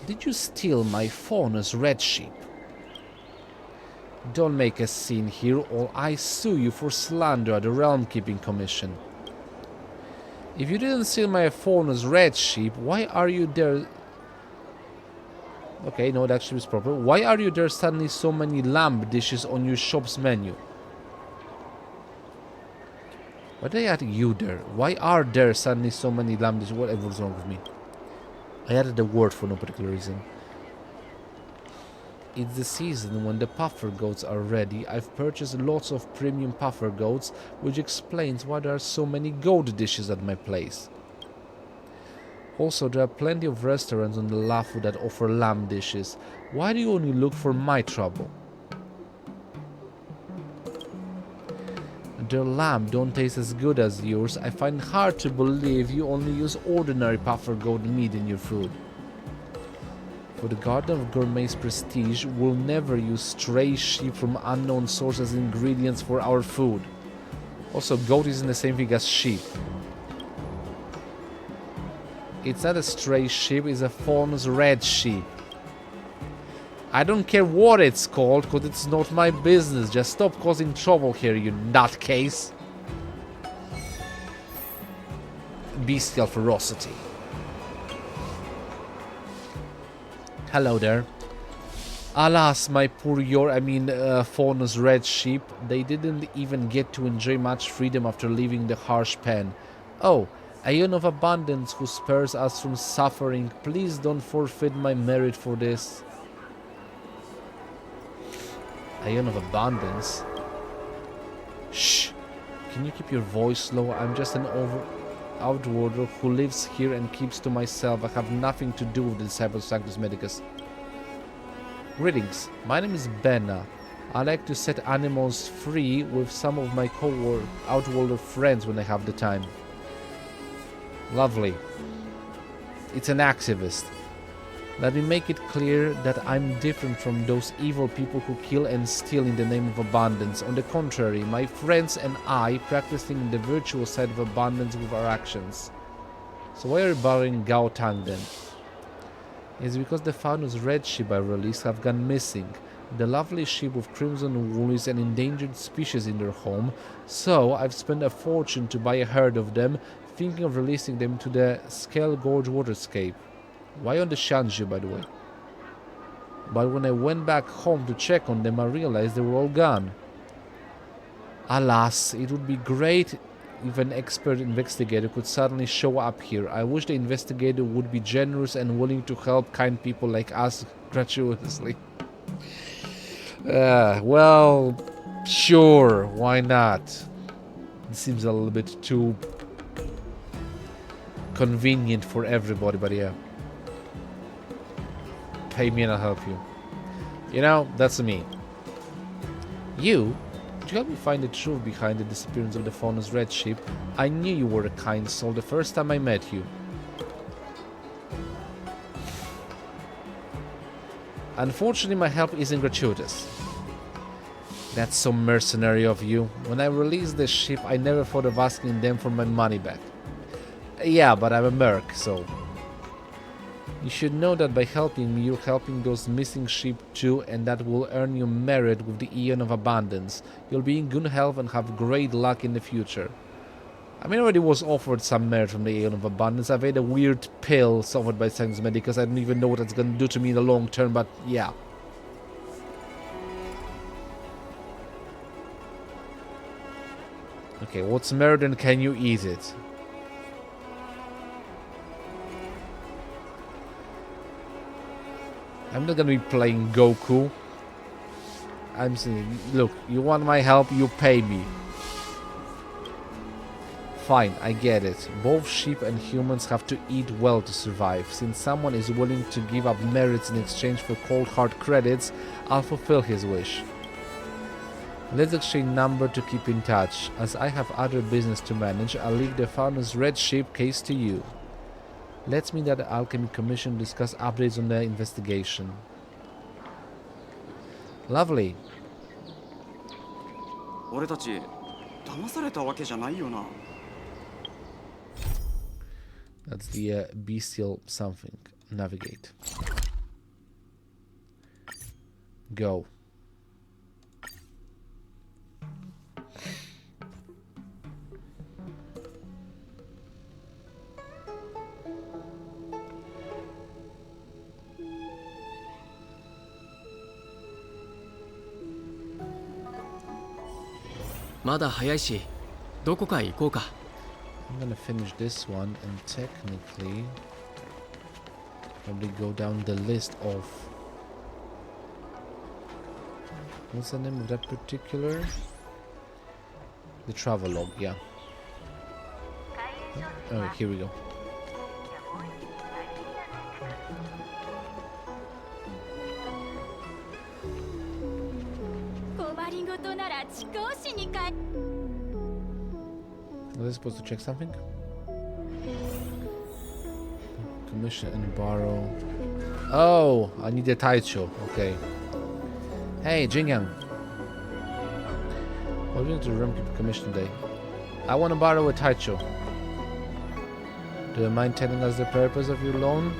Did you steal my faunus red sheep? Don't make a scene here or I sue you for slander at the Realm Keeping Commission. If you didn't steal my faunus red sheep, why are you there? Okay, no, that actually is proper. Why are you there suddenly so many lamb dishes on your shop's menu? Why did I add you there? Why are there suddenly so many lamb dishes? Whatever's wrong with me. I added the word for no particular reason. It's the season when the puffer goats are ready. I've purchased lots of premium puffer goats, which explains why there are so many goat dishes at my place. Also, there are plenty of restaurants on the Lafu that offer lamb dishes. Why do you only look for my trouble? Their lamb don't taste as good as yours. I find it hard to believe you only use ordinary puffer goat meat in your food. For the Garden of Gourmet's prestige, we'll never use stray sheep from unknown sources as ingredients for our food. Also, goat isn't the same thing as sheep. It's not a stray sheep, it's a faunus red sheep. I don't care what it's called, because it's not my business. Just stop causing trouble here, you nutcase. Bestial Ferocity. Hello there. Alas, my poor faunus red sheep. They didn't even get to enjoy much freedom after leaving the harsh pen. Oh, Aeon of Abundance who spares us from suffering. Please don't forfeit my merit for this. Aeon of Abundance? Shh! Can you keep your voice low? I'm just an outworlder who lives here and keeps to myself. I have nothing to do with the disciples of Sanctus Medicus. Greetings, my name is Benna. I like to set animals free with some of my outworlder friends when I have the time. Lovely. It's an activist. Let me make it clear that I'm different from those evil people who kill and steal in the name of abundance. On the contrary, my friends and I practicing the virtuous side of abundance with our actions. So why are you bothering Gao Tang then? It's because the faunus red sheep I released have gone missing. The lovely sheep with crimson wool is an endangered species in their home, so I've spent a fortune to buy a herd of them, thinking of releasing them to the Scale Gorge waterscape. Why on the Shanju, by the way? But when I went back home to check on them, I realized they were all gone. Alas, it would be great if an expert investigator could suddenly show up here. I wish the investigator would be generous and willing to help kind people like us gratuitously. Well, sure, why not? It seems a little bit too convenient for everybody, but yeah. Pay me and I'll help you. You know, that's me. You? Could you help me find the truth behind the disappearance of the faunus red sheep? I knew you were a kind soul the first time I met you. Unfortunately, my help isn't gratuitous. That's so mercenary of you. When I released the sheep, I never thought of asking them for my money back. Yeah, but I'm a merc, so... You should know that by helping me, you're helping those missing sheep too, and that will earn you merit with the Aeon of Abundance. You'll be in good health and have great luck in the future. I mean, I already was offered some merit from the Aeon of Abundance. I've ate a weird pill offered by Sanctus Medicus. I don't even know what it's going to do to me in the long term, but yeah. Okay, what's merit and can you eat it? I'm not gonna be playing Goku. I'm saying, look, you want my help, you pay me. Fine, I get it. Both sheep and humans have to eat well to survive. Since someone is willing to give up merits in exchange for cold hard credits, I'll fulfill his wish. Let's exchange number to keep in touch. As I have other business to manage, I'll leave the faunus red sheep case to you. Let's meet at the Alchemy Commission to discuss updates on the investigation. Lovely. That's the bestial something. Navigate. Go. I'm gonna finish this one and technically probably go down the list of... What's the name of that particular? The travelogue, yeah. Oh, here we go. Was I supposed to check something? Commission and borrow. Oh, I need a Taicho. Okay. Hey, Jingyang. What are we doing to the commission today? I want to borrow a Taicho. Do you mind telling us the purpose of your loan?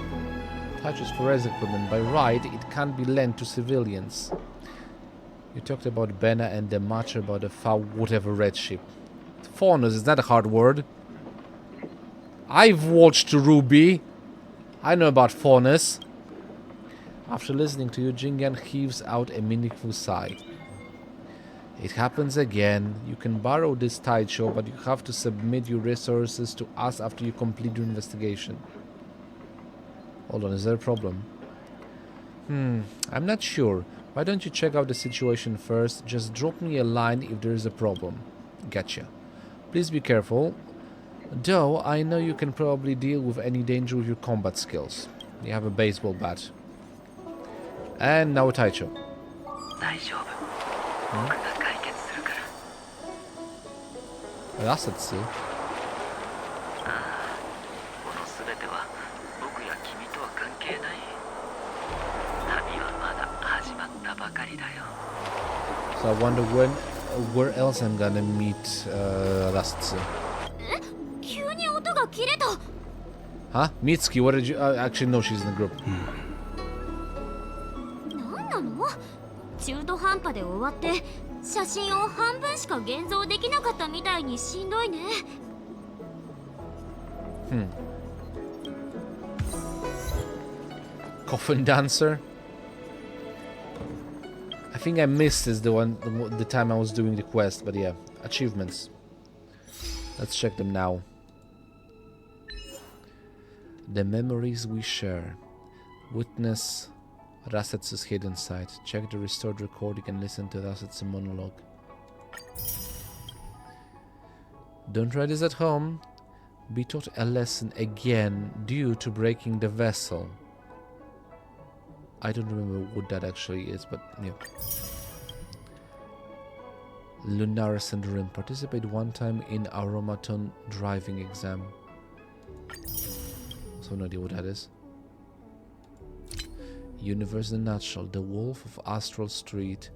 Taicho's for res equipment. By right, it can't be lent to civilians. You talked about Bena and the much about the foul whatever red ship. Faunus is not a hard word. I've watched Ruby. I know about Faunus. After listening to you, Jingan heaves out a meaningful sigh. It happens again. You can borrow this Taicho, but you have to submit your resources to us after you complete your investigation. Hold on, is there a problem? I'm not sure. Why don't you check out the situation first? Just drop me a line if there is a problem. Gotcha. Please be careful. Though, I know you can probably deal with any danger with your combat skills. You have a baseball bat. And now a Taicho. Rasetsu? So I wonder where else I'm gonna meet Rasetsu. Huh? Mitsuki, what did you... actually, no, she's in the group. Coffin dancer? I think I missed this the time I was doing the quest, but yeah. Achievements. Let's check them now. The memories we share. Witness Rasetsu's hidden side. Check the restored recording and listen to Rasetsu's monologue. Don't try this at home. Be taught a lesson again due to breaking the vessel. I don't remember what that actually is, but yeah. Lunar Syndrome. Participate one time in Aromaton driving exam. So no idea what that is. Universe in a nutshell. The Wolf of Astral Street.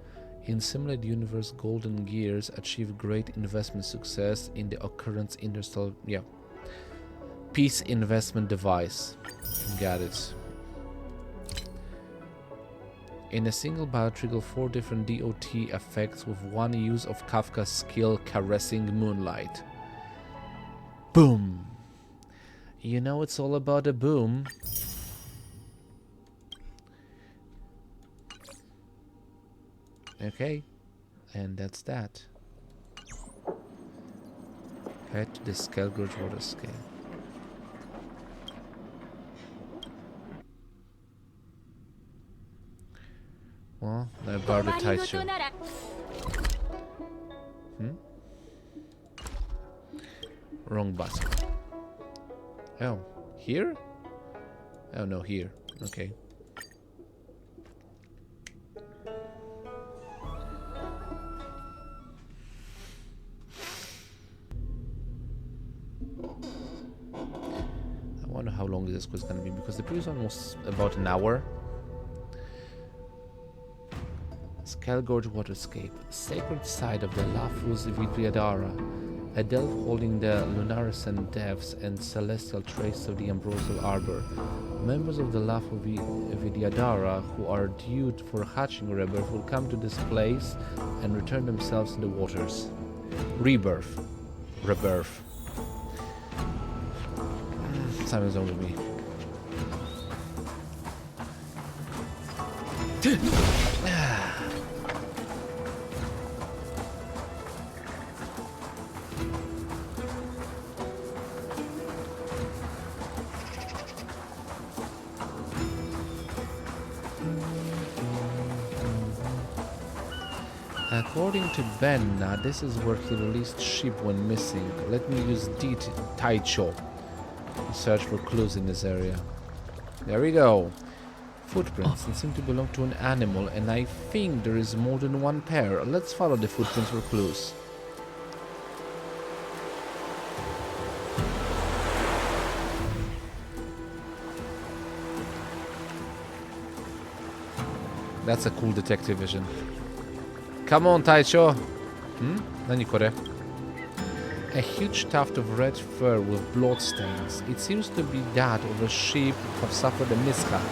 In Simulate Universe, Golden Gears achieve great investment success in the occurrence interstellar. Yeah. Peace investment device. Got it. In a single battle, trigger 4 different DOT effects with one use of Kafka's skill Caressing Moonlight. Boom! You know it's all about a boom. Okay, and that's that. Head to the Skelgorge water scale. Well, I borrowed a Taicho. Wrong button. Oh, here? Oh no, here. Okay. I wonder how long this quest is gonna be, because the previous one was about an hour. Skelgorge Waterscape, sacred site of the Lafus Vitriadara. A delve holding the lunarescent depths and celestial trace of the ambrosial arbor. Members of the Vidyadhara who are due for hatching rebirth will come to this place and return themselves to the waters. Rebirth. Rebirth. Simon's over me. According to Ben, this is where he released sheep when missing. Let me use Taicho to search for clues in this area. There we go. Footprints that seem to belong to an animal, and I think there is more than one pair. Let's follow the footprints for clues. That's a cool detective vision. Come on, Taicho! Nani kore? A huge tuft of red fur with blood stains. It seems to be that of a sheep who have suffered a mishap.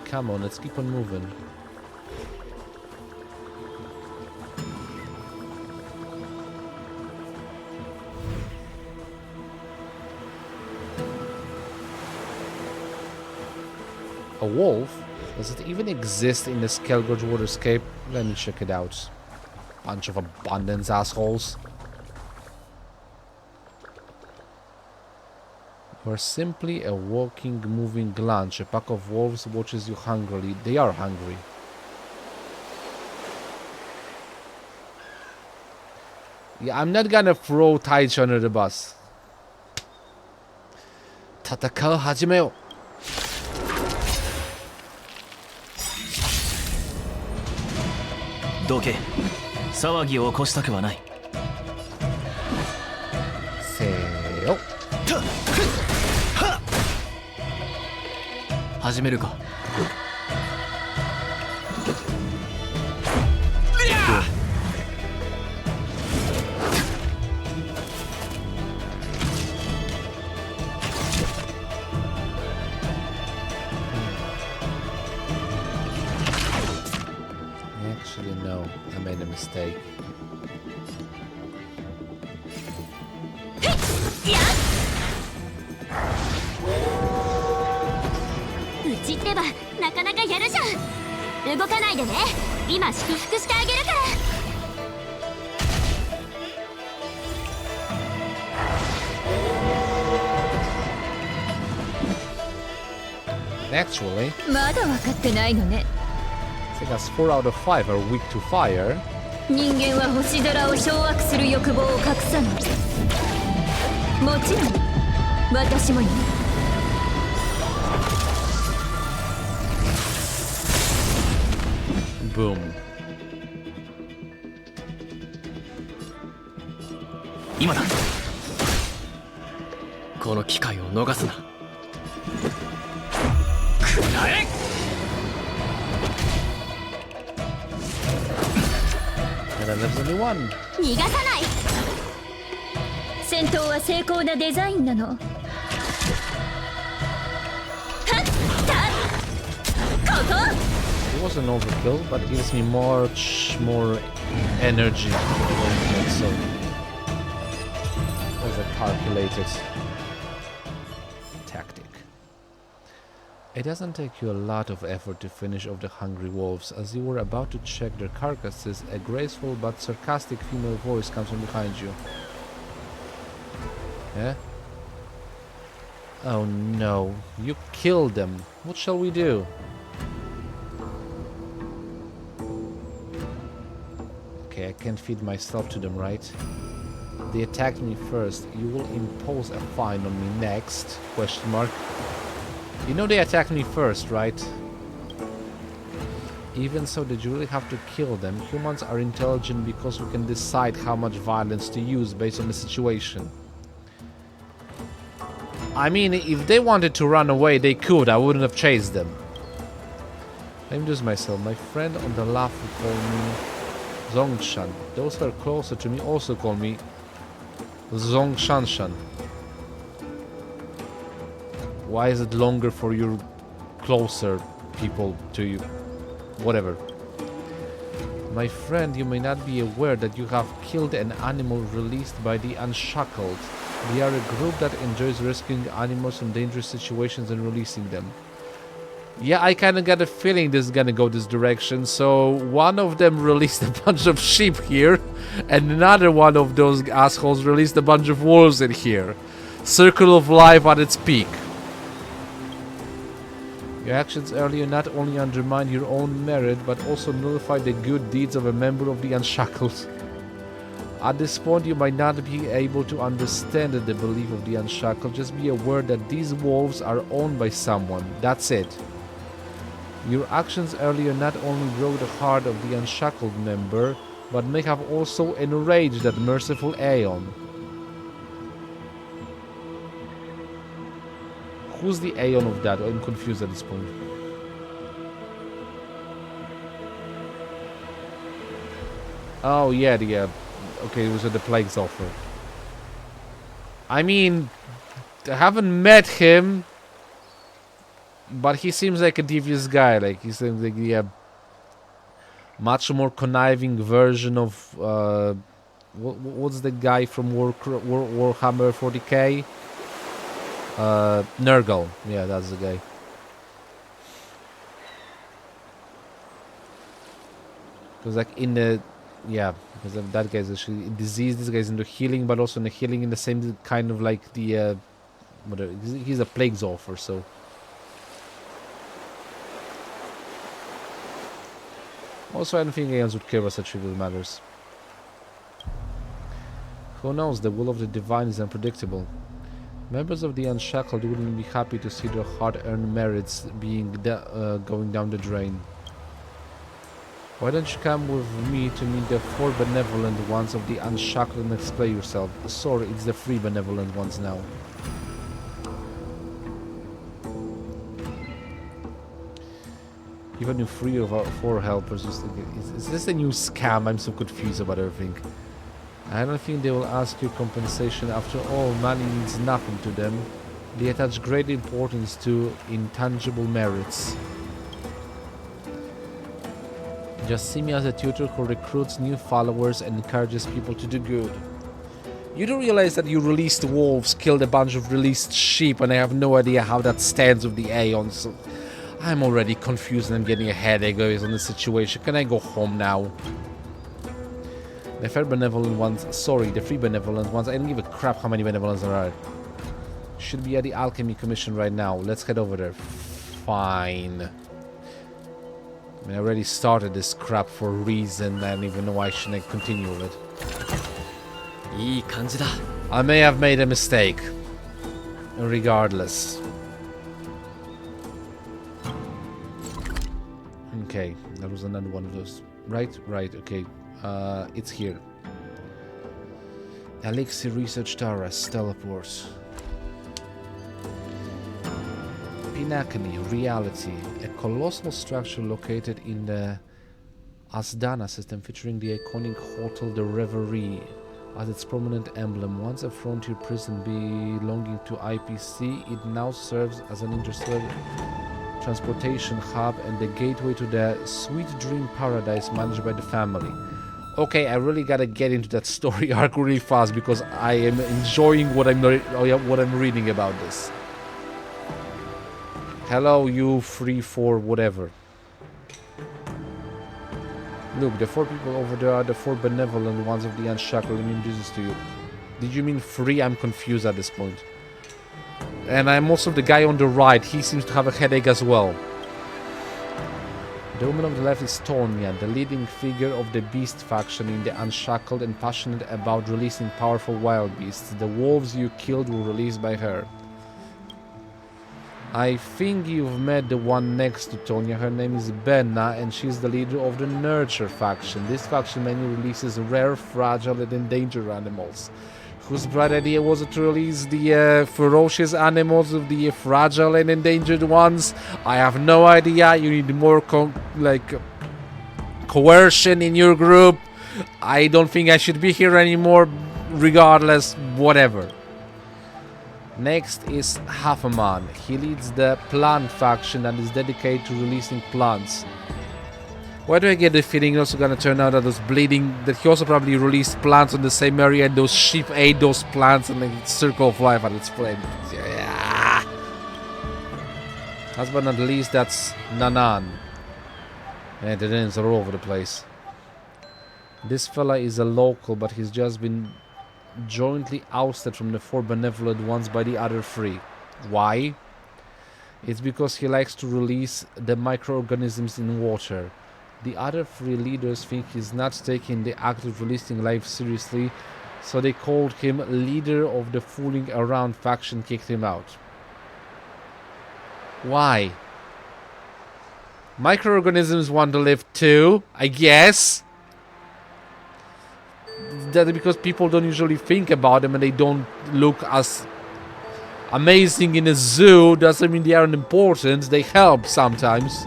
Come on, let's keep on moving. A wolf? Does it even exist in the Skelgorge waterscape? Let me check it out. Bunch of abundance assholes. You are simply a walking, moving lunch. A pack of wolves watches you hungrily. They are hungry. Yeah, I'm not gonna throw Taichi under the bus. 戦う始めよう。どけ。騒ぎを起こしたくはない。せーよ。始めるか。Actually, no. I made a mistake. うちってばなかなかやるじゃん。動かないでね。今祝福してあげるから。 Actually, まだ分かってないのね。I think as 4 out of 5 are weak to fire. 人間は星空を掌握する欲望を隠さない。もちろん私もよ。Boom. 今だ。この機会を逃すな。くらえ。And then there's only one. 逃がさない。戦闘は精巧なデザインなの。はっ、ここ。It was an overkill, but gives me much more energy. So it was a calculated tactic. It doesn't take you a lot of effort to finish off the hungry wolves. As you were about to check their carcasses, a graceful but sarcastic female voice comes from behind you. Yeah? Oh no, you killed them. What shall we do? Okay, I can't feed myself to them, right? They attacked me first. You will impose a fine on me next? Question mark. You know they attacked me first, right? Even so, did you really have to kill them? Humans are intelligent because we can decide how much violence to use based on the situation. I mean, if they wanted to run away, they could. I wouldn't have chased them. I introduce myself. My friend on the left will call me Zongshan. Those who are closer to me also call me Zongshanshan. Why is it longer for your closer people to you? Whatever. My friend, you may not be aware that you have killed an animal released by the Unshackled. They are a group that enjoys rescuing animals from dangerous situations and releasing them. Yeah, I kind of got a feeling this is gonna go this direction. So one of them released a bunch of sheep here, and another one of those assholes released a bunch of wolves in here. Circle of life at its peak. Your actions earlier not only undermine your own merit, but also nullify the good deeds of a member of the Unshackled. At this point, you might not be able to understand the belief of the Unshackled. Just be aware that these wolves are owned by someone. That's it. Your actions earlier not only broke the heart of the Unshackled member, but may have also enraged that merciful Aeon. Who's the Aeon of that? I'm confused at this point. Oh, yeah, okay, it was at the Plague's offer. I mean, I haven't met him, but he seems like a devious guy. Like, he seems like a much more conniving version of... what's the guy from Warhammer 40k? Nurgle. Yeah, that's the guy. Because like in the... Yeah, because that guy's actually diseased. This guy's into healing, but also in the healing in the same kind of like the... whatever. He's a Plague's offer, so... Also, I don't think aliens would care about such trivial matters. Who knows, the will of the divine is unpredictable. Members of the Unshackled wouldn't be happy to see their hard-earned merits being going down the drain. Why don't you come with me to meet the 4 benevolent ones of the Unshackled and explain yourself? Sorry, it's the 3 benevolent ones now. Even if 3 of our 4 helpers, is this a new scam? I'm so confused about everything. I don't think they will ask you compensation. After all, money means nothing to them. They attach great importance to intangible merits. Just see me as a tutor who recruits new followers and encourages people to do good. You do realize that you released wolves, killed a bunch of released sheep, and I have no idea how that stands with the Aeons. So I'm already confused and I'm getting a headache based on the situation. Can I go home now? The 4 benevolent ones, sorry, the 3 benevolent ones, I don't give a crap how many benevolents there are. Should be at the Alchemy Commission right now. Let's head over there. Fine. I mean, I already started this crap for a reason. I don't even know why I shouldn't continue with it. I may have made a mistake. Regardless. Okay, that was another one of those. Right, okay. It's here. Elixir Research Terrace, teleport. Pinakani, reality. A colossal structure located in the Asdana system featuring the iconic Hotel de Reverie as its prominent emblem. Once a frontier prison belonging to IPC, it now serves as an interstellar transportation hub and the gateway to the Sweet Dream Paradise managed by the family. Okay, I really gotta get into that story arc really fast because I am enjoying what I'm reading about this. Hello, you 3, 4, whatever. Look, the 4 people over there are the 4 benevolent ones of the Unshackled. Let me introduce this to you. Did you mean 3? I'm confused at this point. And I'm also the guy on the right. He seems to have a headache as well. The woman on the left is Tonya, the leading figure of the Beast faction in the Unshackled and passionate about releasing powerful wild beasts. The wolves you killed were released by her. I think you've met the one next to Tonya. Her name is Benna and she's the leader of the Nurture faction. This faction mainly releases rare, fragile and endangered animals. Whose bright idea was it to release the ferocious animals of the fragile and endangered ones? I have no idea. You need more coercion in your group. I don't think I should be here anymore. Regardless, whatever. Next is Hafaman. He leads the plant faction and is dedicated to releasing plants. Why do I get the feeling it's also gonna turn out that those bleeding, that he also probably released plants on the same area and those sheep ate those plants and the circle of life at its flame. Yeah. Last but not least, that's Nanan. And the names are all over the place. This fella is a local, but he's just been jointly ousted from the 4 benevolent ones by the other 3. Why? It's because he likes to release the microorganisms in water. The other 3 leaders think he's not taking the act of releasing life seriously, so they called him leader of the fooling around faction, kicked him out. Why? Microorganisms want to live too, I guess. That because people don't usually think about them and they don't look as amazing in a zoo doesn't mean they aren't important. They help sometimes.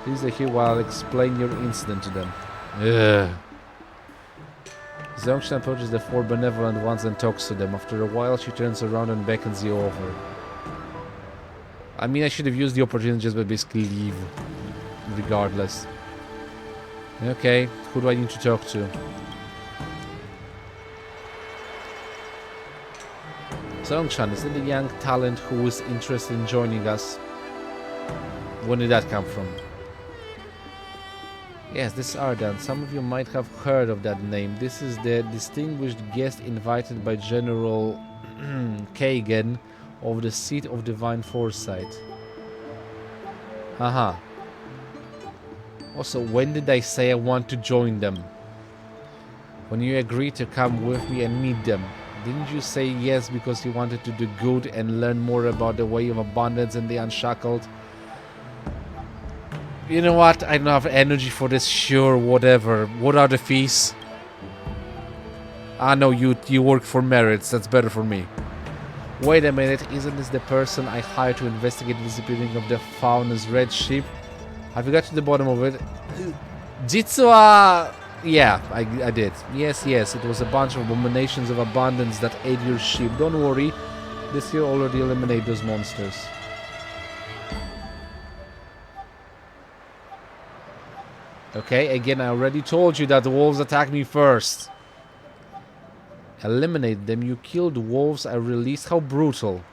Please stay here while I'll explain your incident to them. Ugh. Zongshan approaches the 4 benevolent ones and talks to them. After a while, she turns around and beckons you over. I mean, I should have used the opportunity just by basically leave. Regardless. Okay, who do I need to talk to? Zongshan, is it the young talent who is interested in joining us? When did that come from? Yes, this is Aridan. Some of you might have heard of that name. This is the distinguished guest invited by General Kagan of the Seat of Divine Foresight. Haha. Also, when did I say I want to join them? When you agreed to come with me and meet them. Didn't you say yes because you wanted to do good and learn more about the way of abundance and the unshackled? You know what? I don't have energy for this. Sure, whatever. What are the fees? Ah, no, you work for merits. That's better for me. Wait a minute. Isn't this the person I hired to investigate the disappearing of the Fauna's red sheep? Have you got to the bottom of it? Jitsua... Yeah, I did. Yes, it was a bunch of abominations of abundance that ate your sheep. Don't worry. This year already eliminated those monsters. Okay, again, I already told you that the wolves attacked me first. Eliminate them. You killed wolves I released. How brutal.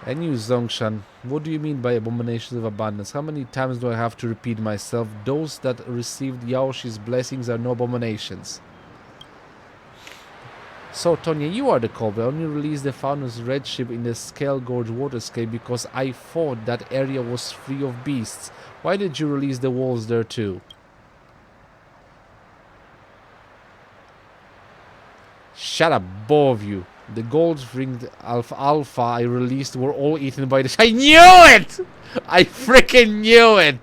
And you, Zongshan, what do you mean by abominations of abundance? How many times do I have to repeat myself? Those that received Yaoshi's blessings are no abominations. So, Tonya, you are the culprit. I only released the Faunus red ship in the Scale Gorge waterscape because I thought that area was free of beasts. Why did you release the wolves there too? Shut up, both of you. The gold-ringed alpha I released were all eaten by the... I knew it! I freaking knew it!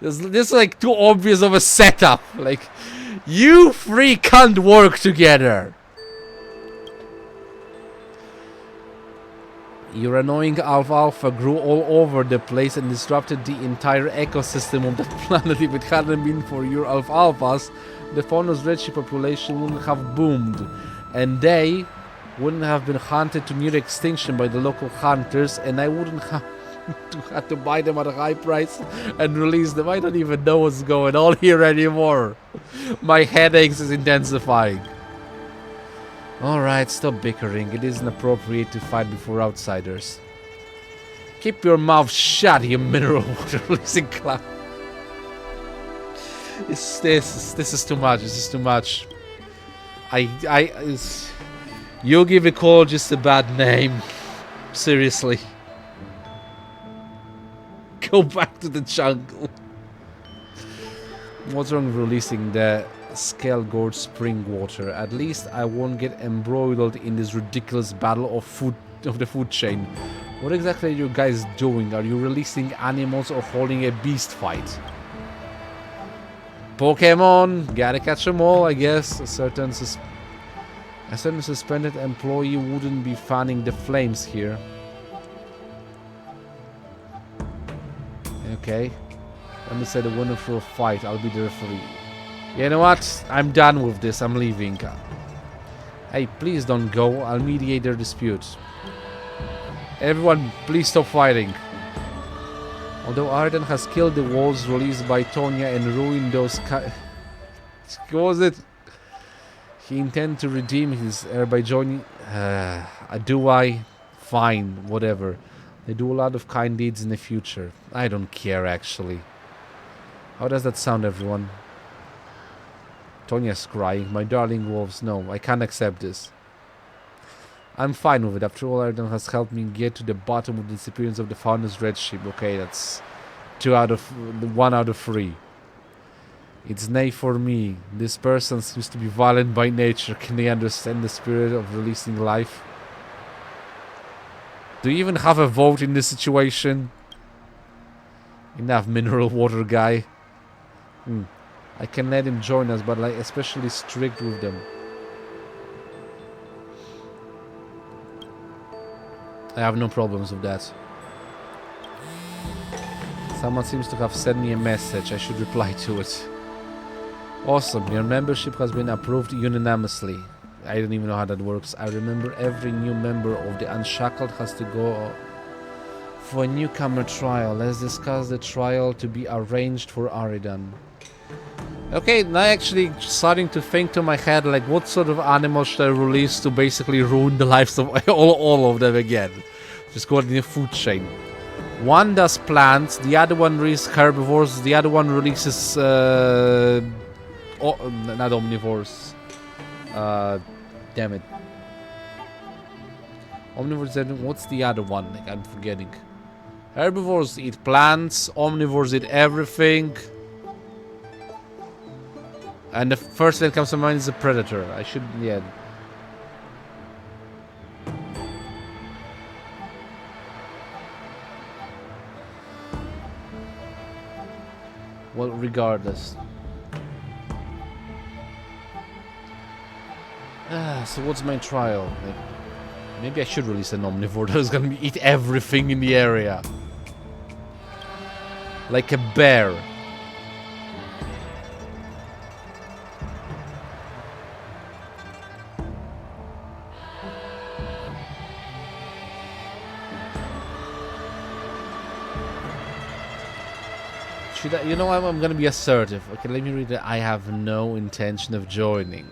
This is like too obvious of a setup. Like, you 3 can't work together. Your annoying alfalfa grew all over the place and disrupted the entire ecosystem of the planet. If it hadn't been for your alfalfas, the Faunus red sheep population wouldn't have boomed. And they wouldn't have been hunted to near extinction by the local hunters, and I wouldn't have to buy them at a high price and release them. I don't even know what's going on here anymore. My headaches is intensifying. Alright, stop bickering. It isn't appropriate to fight before outsiders. Keep your mouth shut, you mineral water releasing clown. This is too much. This is too much. You give ecologists a bad name. Seriously. Go back to the jungle. What's wrong with releasing the Scale Gorge spring water? At least I won't get embroiled in this ridiculous battle of the food chain. What exactly are you guys doing? Are you releasing animals or holding a beast fight? Pokemon, gotta catch them all, I guess. A certain suspended employee wouldn't be fanning the flames here. Okay. Let me say the winner for a fight. I'll be the referee. You know what? I'm done with this. I'm leaving. Hey, please don't go. I'll mediate their dispute. Everyone, please stop fighting. Although Aridan has killed the wolves released by Tonya and ruined those what was it? He intends to redeem his heir by joining... do I? Fine, whatever. They do a lot of kind deeds in the future. I don't care, actually. How does that sound, everyone? Tonya's crying. My darling wolves, no, I can't accept this. I'm fine with it. After all, Aridan has helped me get to the bottom of the disappearance of the Founder's Red Ship. Okay, that's 1 out of 3. It's nay for me. This person seems to be violent by nature. Can they understand the spirit of releasing life? Do you even have a vote in this situation? Enough mineral water guy. I can let him join us, but like especially strict with them. I have no problems with that. Someone seems to have sent me a message. I should reply to it. Awesome. Your membership has been approved unanimously. I don't even know how that works. I remember every new member of the Unshackled has to go for a newcomer trial. Let's discuss the trial to be arranged for Aridan. Okay, now actually starting to think to my head, like, what sort of animals should I release to basically ruin the lives of all of them again? Just go in the food chain. One does plants, the other one releases herbivores, the other one releases... not omnivores. Damn it. Omnivores, what's the other one? Like, I'm forgetting. Herbivores eat plants, omnivores eat everything. And the first that comes to mind is a predator. I should, yeah. Well, regardless. So what's my trial? Like, maybe I should release an omnivore that is gonna eat everything in the area. Like a bear. You know, I'm gonna be assertive. Okay, let me read it. I have no intention of joining.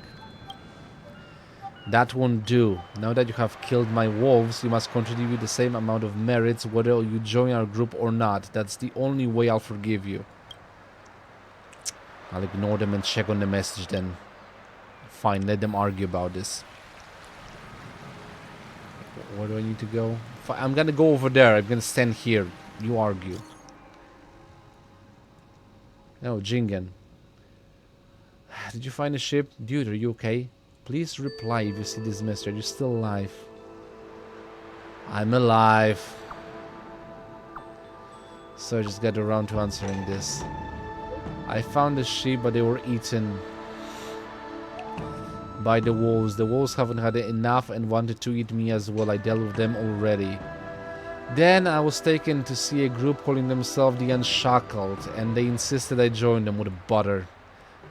That won't do. Now that you have killed my wolves, you must contribute the same amount of merits whether you join our group or not. That's the only way I'll forgive you. I'll ignore them and check on the message then. Fine, let them argue about this. Where do I need to go? I'm gonna go over there. I'm gonna stand here. You argue. No, Jingen. Did you find a ship? Dude, are you okay? Please reply if you see this message. Are you still alive? I'm alive. So I just got around to answering this. I found the sheep, but they were eaten by the wolves. The wolves haven't had enough and wanted to eat me as well. I dealt with them already. Then I was taken to see a group calling themselves the Unshackled, and they insisted I join them with a butter.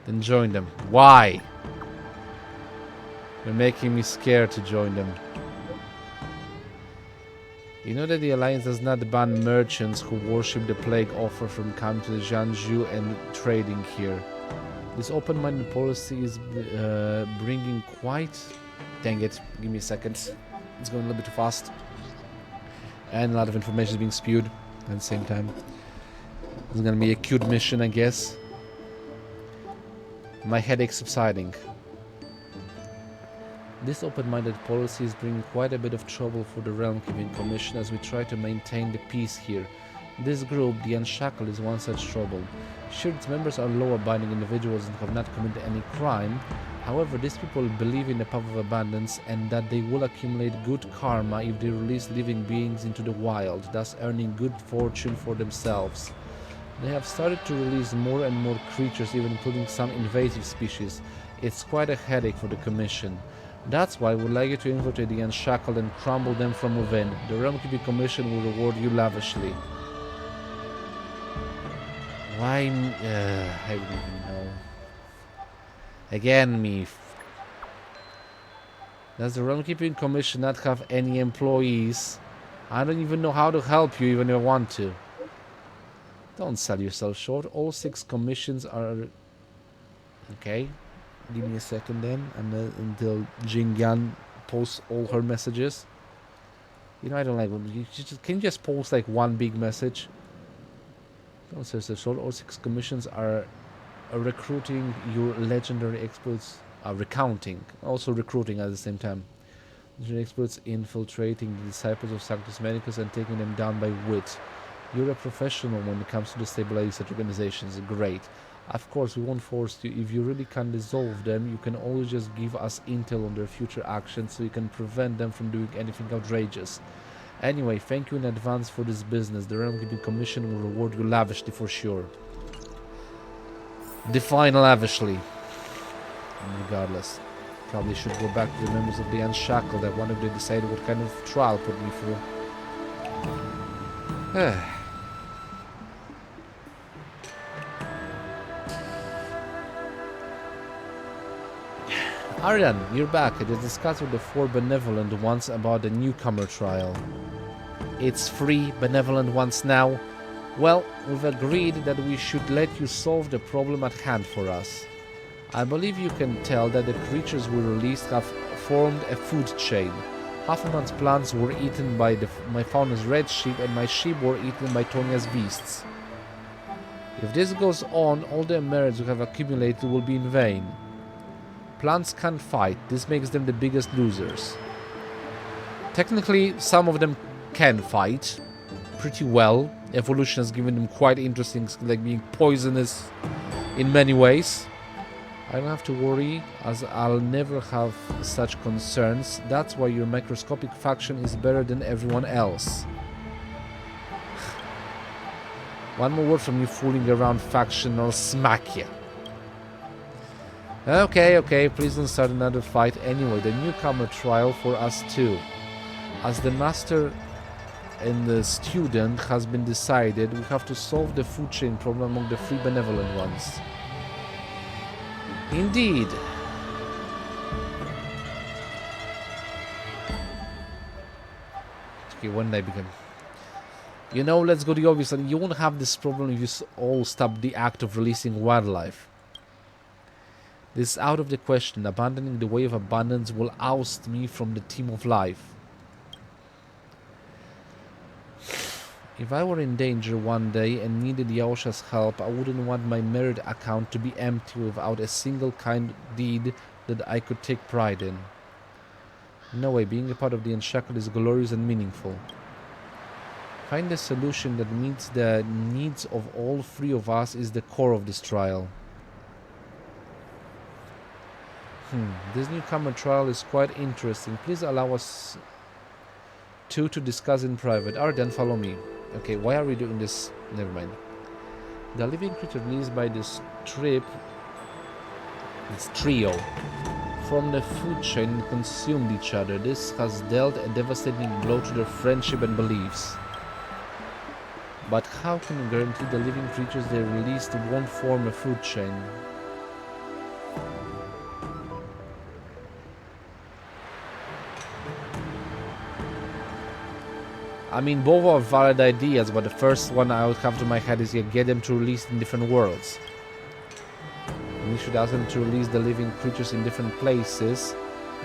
Then join them. Why? They're making me scared to join them. You know that the Alliance does not ban merchants who worship the plague offer from coming to the Jiangsu and trading here. This open-minded policy is bringing quite... Dang it, give me a second. It's going a little bit too fast. And a lot of information is being spewed at the same time. It's gonna be a cute mission, I guess. My headache subsiding. This open-minded policy is bringing quite a bit of trouble for the Realm Keeping Commission as we try to maintain the peace here. This group, the Unshackled, is one such trouble. Sure, its members are law-abiding individuals and have not committed any crime. However, these people believe in the power of abundance and that they will accumulate good karma if they release living beings into the wild, thus earning good fortune for themselves. They have started to release more and more creatures, even including some invasive species. It's quite a headache for the Commission. That's why I would like you to infiltrate the Unshackled and crumble them from within. The Realm Keeping Commission will reward you lavishly. Why? I don't even know. Again, me. Does the Realm Keeping Commission not have any employees? I don't even know how to help you, even if I want to. Don't sell yourself short. All 6 commissions are... Okay. Give me a second then, and until Jingyan posts all her messages. You know, I don't like when you can you just post like one big message? Don't sell yourself short. All 6 commissions are recruiting your legendary experts. Recounting, also recruiting at the same time. Legendary experts infiltrating the disciples of Sanctus Medicus and taking them down by wit. You're a professional when it comes to destabilizing such organizations. Great. Of course, we won't force you. If you really can dissolve them, you can always just give us intel on their future actions so you can prevent them from doing anything outrageous. Anyway, thank you in advance for this business. The Realm Keeping Commission will reward you lavishly for sure. Define lavishly. Regardless. Probably should go back to the members of the Unshackled. I wonder if they decide what kind of trial put me through. Aridan, you're back. I just discussed with the 4 benevolent ones about the newcomer trial. It's 3 benevolent ones now. Well, we've agreed that we should let you solve the problem at hand for us. I believe you can tell that the creatures we released have formed a food chain. Half of man's plants were eaten by my fauna's red sheep, and my sheep were eaten by Tonia's beasts. If this goes on, all the merits we have accumulated will be in vain. Plants can't fight. This makes them the biggest losers. Technically, some of them can fight pretty well. Evolution has given them quite interesting, like being poisonous in many ways. I don't have to worry, as I'll never have such concerns. That's why your microscopic faction is better than everyone else. One more word from you fooling around, faction, or I'll smack you. Okay, please don't start another fight. Anyway, the newcomer trial for us too. As the master and the student has been decided, we have to solve the food chain problem among the 3 benevolent ones. Indeed. Okay, when did I begin? You know, let's go to the obvious, and you won't have this problem if you all stop the act of releasing wildlife. This is out of the question. Abandoning the way of abundance will oust me from the team of life. If I were in danger one day and needed Yaosha's help, I wouldn't want my merit account to be empty without a single kind deed that I could take pride in. No way, being a part of the Unshackled is glorious and meaningful. Find a solution that meets the needs of all 3 of us is the core of this trial. This newcomer trial is quite interesting. Please allow us to discuss in private. Aridan, follow me. Okay, why are we doing this? Never mind. The living creature released by this trio, from the food chain and consumed each other. This has dealt a devastating blow to their friendship and beliefs. But how can you guarantee the living creatures they released won't form a food chain? I mean, both are valid ideas, but the first one I would come to my head is get them to release in different worlds. We should ask them to release the living creatures in different places.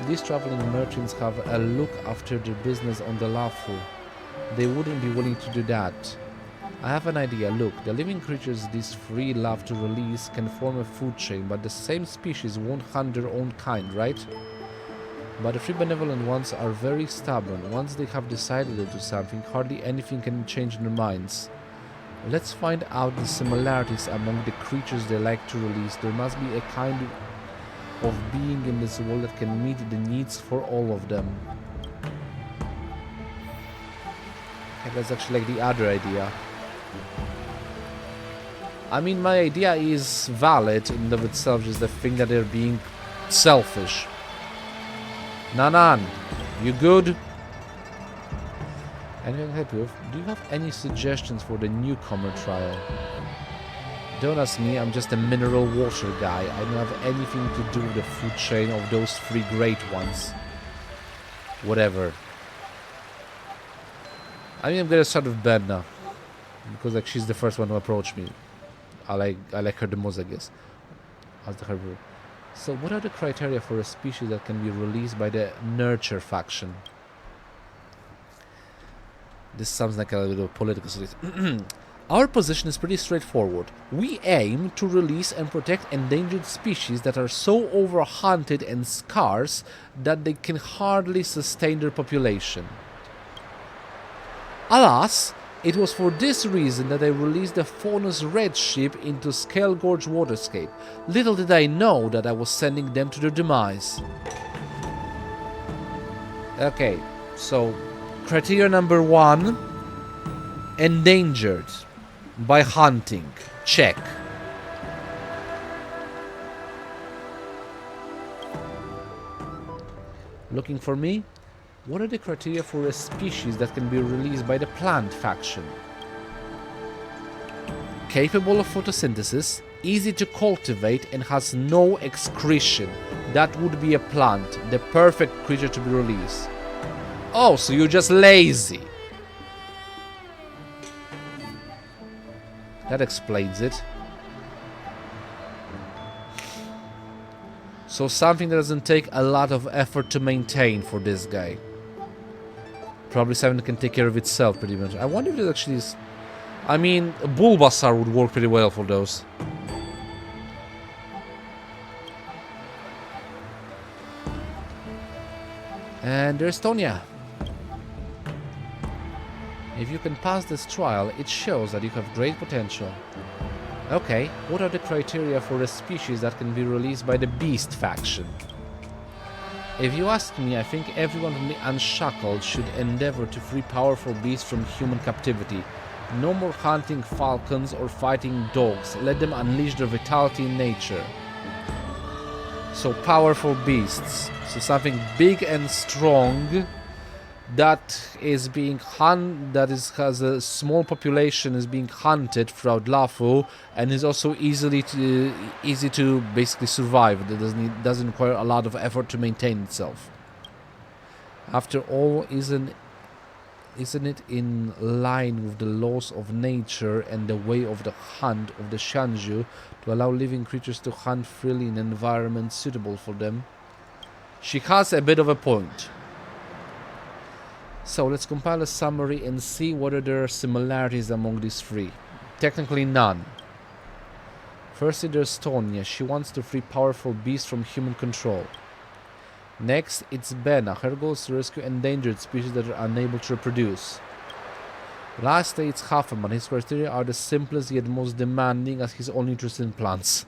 These traveling merchants have a look after their business on the Lafu. They wouldn't be willing to do that. I have an idea. Look, the living creatures these 3 love to release can form a food chain, but the same species won't hunt their own kind, right? But the 3 benevolent ones are very stubborn. Once they have decided to do something, hardly anything can change their minds. Let's find out the similarities among the creatures they like to release. There must be a kind of being in this world that can meet the needs for all of them. Okay, that's actually like the other idea. I mean, my idea is valid in and of itself, just the thing that they're being selfish. Nanan, you good? Anything I can help you with? Do you have any suggestions for the newcomer trial? Don't ask me, I'm just a mineral water guy. I don't have anything to do with the food chain of those 3 great ones. Whatever. I mean, I'm gonna start with Ben now. Because like she's the first one to approach me. I like her the most, I guess. As the herbivore. So what are the criteria for a species that can be released by the nurture faction? This sounds like a little political solution. Our position is pretty straightforward. We aim to release and protect endangered species that are so overhunted and scarce that they can hardly sustain their population. Alas, it was for this reason that I released the Faunus Red Ship into Scale Gorge Waterscape. Little did I know that I was sending them to their demise. Okay, so criteria number 1, endangered by hunting. Check. Looking for me? What are the criteria for a species that can be released by the plant faction? Capable of photosynthesis, easy to cultivate and has no excretion. That would be a plant, the perfect creature to be released. Oh, so you're just lazy. That explains it. So something that doesn't take a lot of effort to maintain for this guy. Probably something that can take care of itself pretty much. I wonder if it actually is... I mean, Bulbasaur would work pretty well for those. And there's Tonya. If you can pass this trial, it shows that you have great potential. Okay, what are the criteria for a species that can be released by the Beast faction? If you ask me, I think everyone from the Unshackled should endeavor to free powerful beasts from human captivity. No more hunting falcons or fighting dogs. Let them unleash their vitality in nature. So powerful beasts. So something big and strong that is being has a small population, is being hunted throughout Lafu, and is also easy to basically survive. That doesn't require a lot of effort to maintain itself. After all, isn't it in line with the laws of nature and the way of the hunt of the Shanju to allow living creatures to hunt freely in an environment suitable for them? She has a bit of a point. So let's compile a summary and see whether there are similarities among these 3. Technically none. Firstly, there's Tonya. She wants to free powerful beasts from human control. Next, it's Benna. Her goal is to rescue endangered species that are unable to reproduce. Lastly, it's Huffman. His criteria are the simplest yet most demanding, as he's only interested in plants.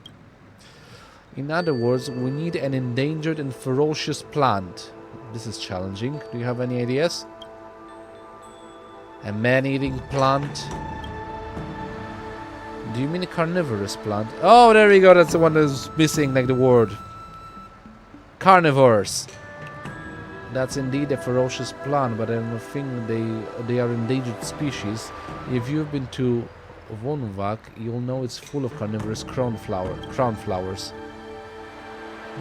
In other words, we need an endangered and ferocious plant. This is challenging. Do you have any ideas? A man-eating plant? Do you mean a carnivorous plant? Oh, there we go. That's the one that's missing, like the word. Carnivores. That's indeed a ferocious plant, but I don't think they are endangered species. If you've been to Vonuvak, you'll know it's full of carnivorous crown flowers.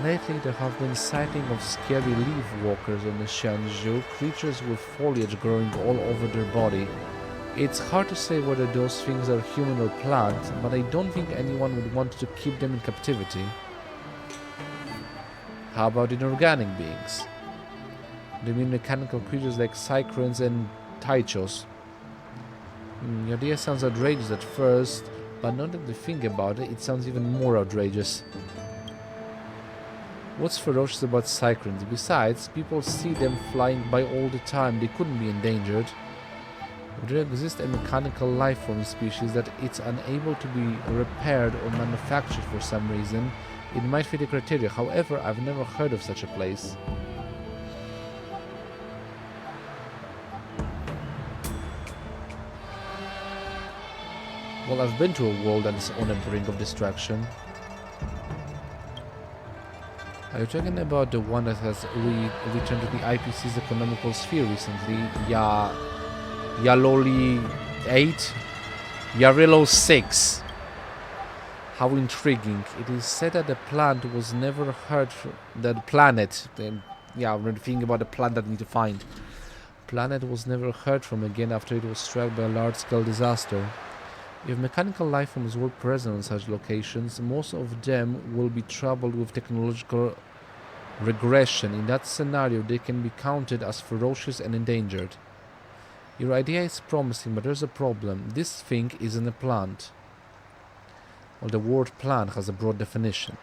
Lately, there have been sightings of scary leaf walkers on the Shanju, creatures with foliage growing all over their body. It's hard to say whether those things are human or plant, but I don't think anyone would want to keep them in captivity. How about inorganic beings? Do you mean mechanical creatures like Cyclones and Taichos? The idea sounds outrageous at first, but now that I think about it, it sounds even more outrageous. What's ferocious about Cyclones? Besides, people see them flying by all the time. They couldn't be endangered. If there exists a mechanical life form species that it's unable to be repaired or manufactured for some reason, it might fit the criteria. However, I've never heard of such a place. Well, I've been to a world that is on the brink of destruction. Are you talking about the one that has returned to the IPC's economical sphere recently? Yaloli 8? Yarilo 6. How intriguing. It is said that the plant was never heard from... That planet... yeah, we're thinking about the planet that we need to find. Planet was never heard from again after it was struck by a large-scale disaster. If mechanical life forms were present on such locations, most of them will be troubled with technological regression. In that scenario, they can be counted as ferocious and endangered. Your idea is promising, but there's a problem. This thing isn't a plant. Well, the word plant has a broad definition.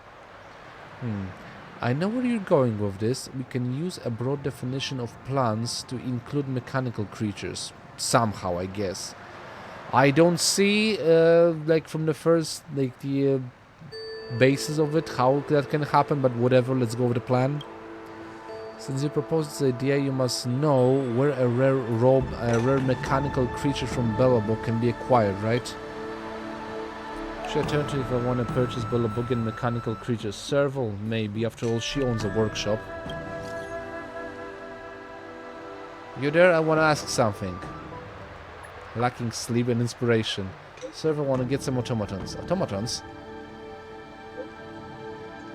I know where you're going with this. We can use a broad definition of plants to include mechanical creatures. Somehow, I guess. I don't see, like, from the first, like, the basis of it, how that can happen, but whatever, let's go with the plan. Since you proposed this idea, you must know where a rare mechanical creature from Belobog can be acquired, right? Should I turn to if I want to purchase Belobogian mechanical creatures? Serval, maybe, after all, she owns a workshop. You there? I want to ask something. Lacking sleep and inspiration. Serval, want to get some automatons. Automatons?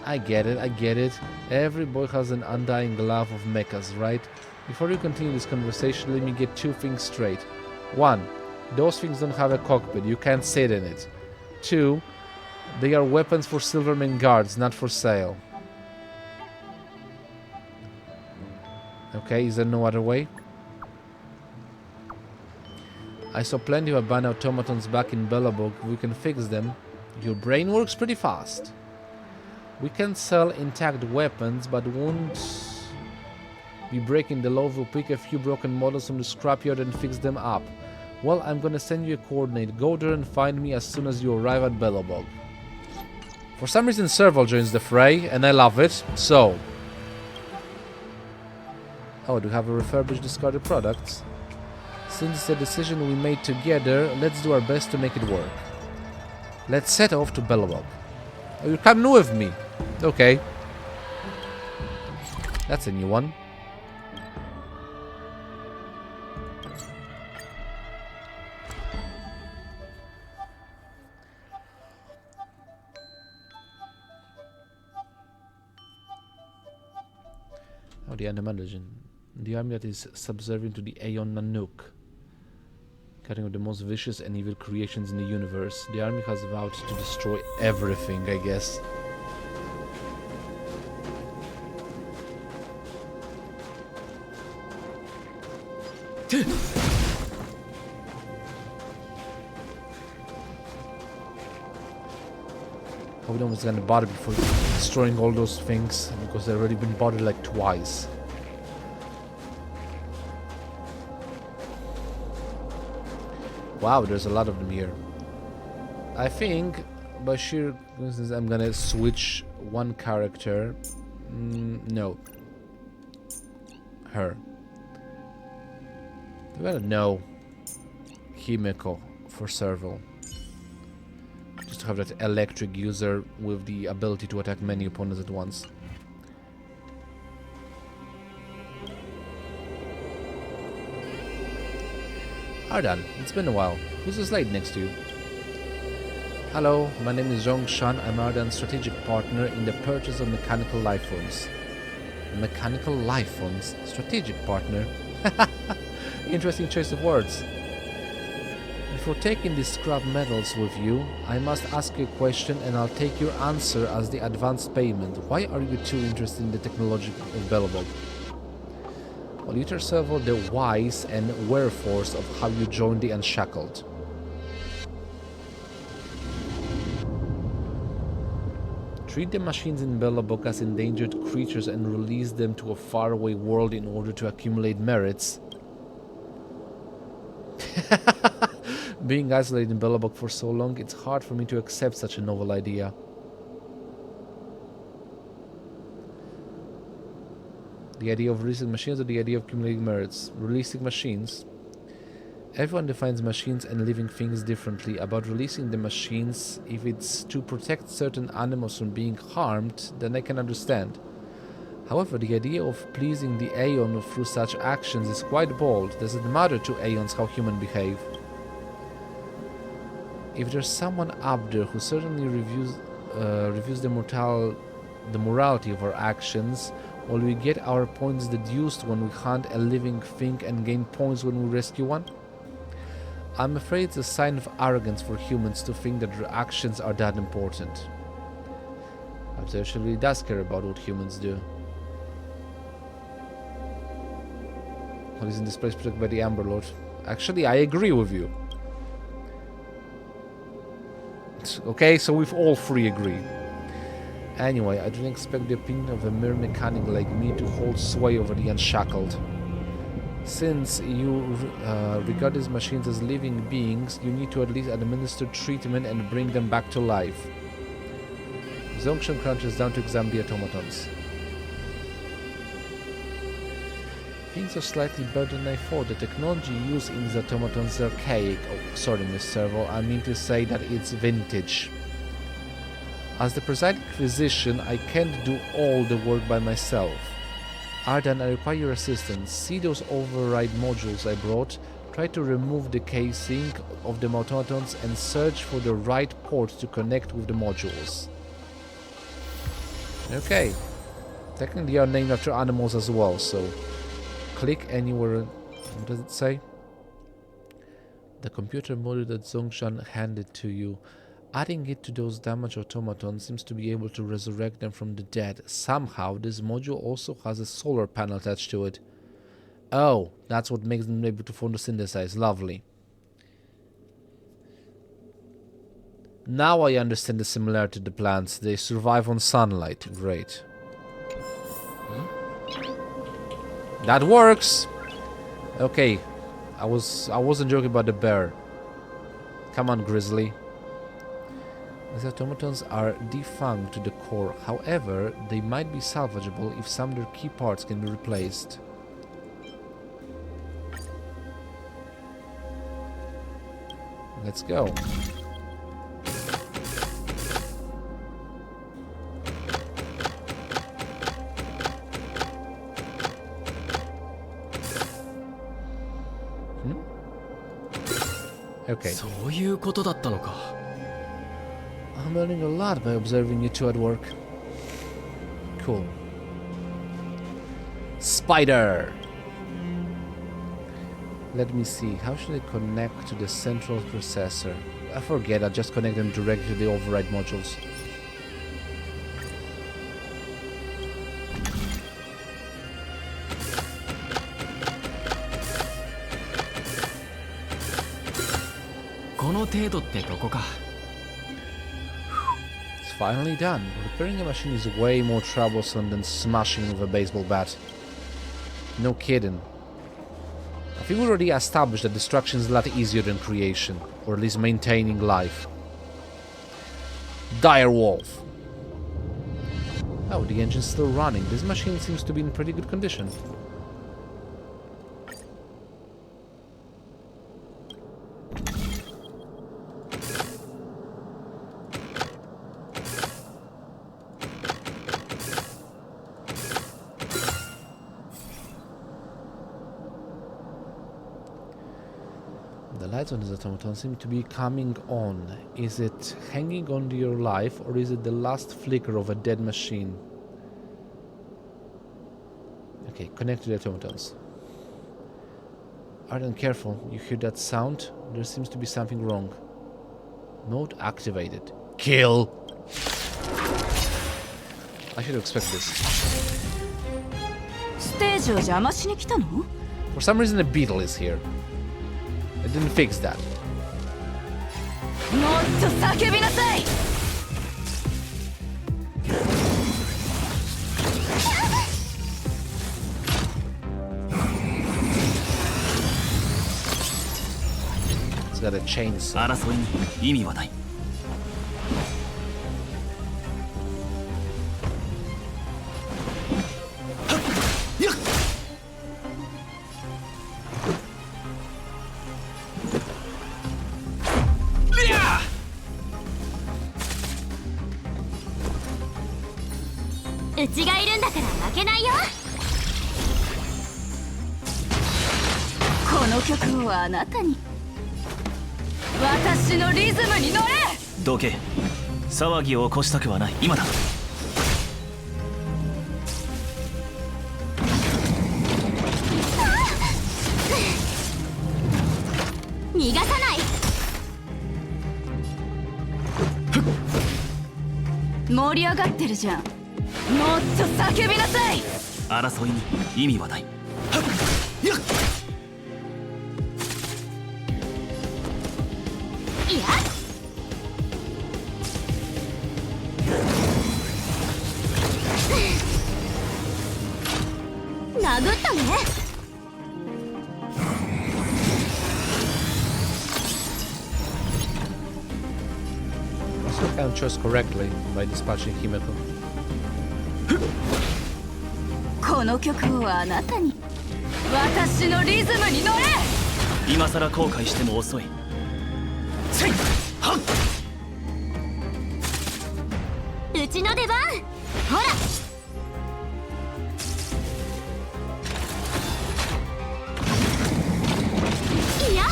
I get it. Every boy has an undying love of mechas, right? Before you continue this conversation, let me get two things straight. One, those things don't have a cockpit, you can't sit in it. Two, they are weapons for Silverman guards, not for sale. Okay, is there no other way? I saw plenty of abandoned automatons back in Belobog. We can fix them. Your brain works pretty fast. We can sell intact weapons, but won't be breaking the law. We'll pick a few broken models from the scrapyard and fix them up. Well, I'm gonna send you a coordinate. Go there and find me as soon as you arrive at Belobog. For some reason, Serval joins the fray, and I love it. So... oh, do we have a refurbished discarded products? Since it's a decision we made together, let's do our best to make it work. Let's set off to Belobog. Oh, you're coming with me. Okay. That's a new one. Oh, the Andaman Legion. The army that is subservient to the Aeon Nanook. Cutting of the most vicious and evil creations in the universe. The army has vowed to destroy everything, I guess. Hope no one's gonna bother before destroying all those things, because they've already been bothered like twice. Wow, there's a lot of them here. I think, by sheer coincidence, I'm gonna switch one character. No. Her. I'm gonna know Himeko for Serval. Just to have that electric user with the ability to attack many opponents at once. Aridan, it's been a while. Who's this lady next to you? Hello, my name is Zhong Shan. I'm Aridan's strategic partner in the purchase of mechanical life forms. Mechanical life forms? Strategic partner? Interesting choice of words. Before taking these scrap metals with you, I must ask you a question and I'll take your answer as the advance payment. Why are you two interested in the technology of Belobog? Well, you tell Serval the whys and wherefores of how you joined the Unshackled. Treat the machines in Belobog as endangered creatures and release them to a faraway world in order to accumulate merits. Being isolated in Belobog for so long, it's hard for me to accept such a novel idea. The idea of releasing machines or the idea of accumulating merits? Releasing machines. Everyone defines machines and living things differently. About releasing the machines, if it's to protect certain animals from being harmed, then I can understand. However, the idea of pleasing the Aeon through such actions is quite bold. Does it matter to Aeons how humans behave? If there's someone up there who certainly reviews the morality of our actions, will we get our points deduced when we hunt a living thing and gain points when we rescue one? I'm afraid it's a sign of arrogance for humans to think that their actions are that important. Perhaps really does care about what humans do. What is in this place protected by the Amber Lord? Actually, I agree with you. Okay, so we've all three agreed. Anyway, I don't expect the opinion of a mere mechanic like me to hold sway over the unshackled. Since you regard these machines as living beings, you need to at least administer treatment and bring them back to life. Zongshan crouches down to examine the automatons. Things are slightly better than I thought. The technology used in these automatons is archaic. Oh, sorry, Miss Servo. I mean to say that it's vintage. As the presiding physician, I can't do all the work by myself. Aridan, I require your assistance. See those override modules I brought? Try to remove the casing of the automatons and search for the right port to connect with the modules. Okay. Technically, they are named after animals as well, so... Click anywhere. What does it say? The computer module that Zongshan handed to you. Adding it to those damaged automatons seems to be able to resurrect them from the dead. Somehow, this module also has a solar panel attached to it. Oh, that's what makes them able to photosynthesize. Lovely. Now I understand the similarity to the plants. They survive on sunlight. Great. That works! Okay. I wasn't joking about the bear. Come on, Grizzly. These automatons are defunct to the core. However, they might be salvageable if some of their key parts can be replaced. Let's go. Okay. I'm learning a lot by observing you two at work. Cool. Spider! Let me see. How should I connect to the central processor? I forget. I'll just connect them directly to the override modules. It's finally done. Repairing a machine is way more troublesome than smashing with a baseball bat. No kidding. I think we already established that destruction is a lot easier than creation, or at least maintaining life. Dire Wolf. Oh, the engine's still running. This machine seems to be in pretty good condition. The lights on this automaton seem to be coming on. Is it hanging on to your life, or is it the last flicker of a dead machine? Okay, connect to the automatons. Aridan, careful. You hear that sound? There seems to be something wrong. Mode activated. Kill! I should expect this. For some reason, a beetle is here. I didn't fix that. It's got a chainsaw. うちがいるんだから負けないよ。この曲をあなたに。私のリズムに乗れ。どけ。騒ぎを起こしたくはない。今だ。逃がさない。盛り上がってるじゃん。もっと叫びなさい。争いに意味はない。いや、殴ったね。So I can choose correctly by dispatching Himeko. この曲をあなたに。私のリズムに乗れ。今さら後悔しても遅い。せいはっ。うちの出番。ほら。いや、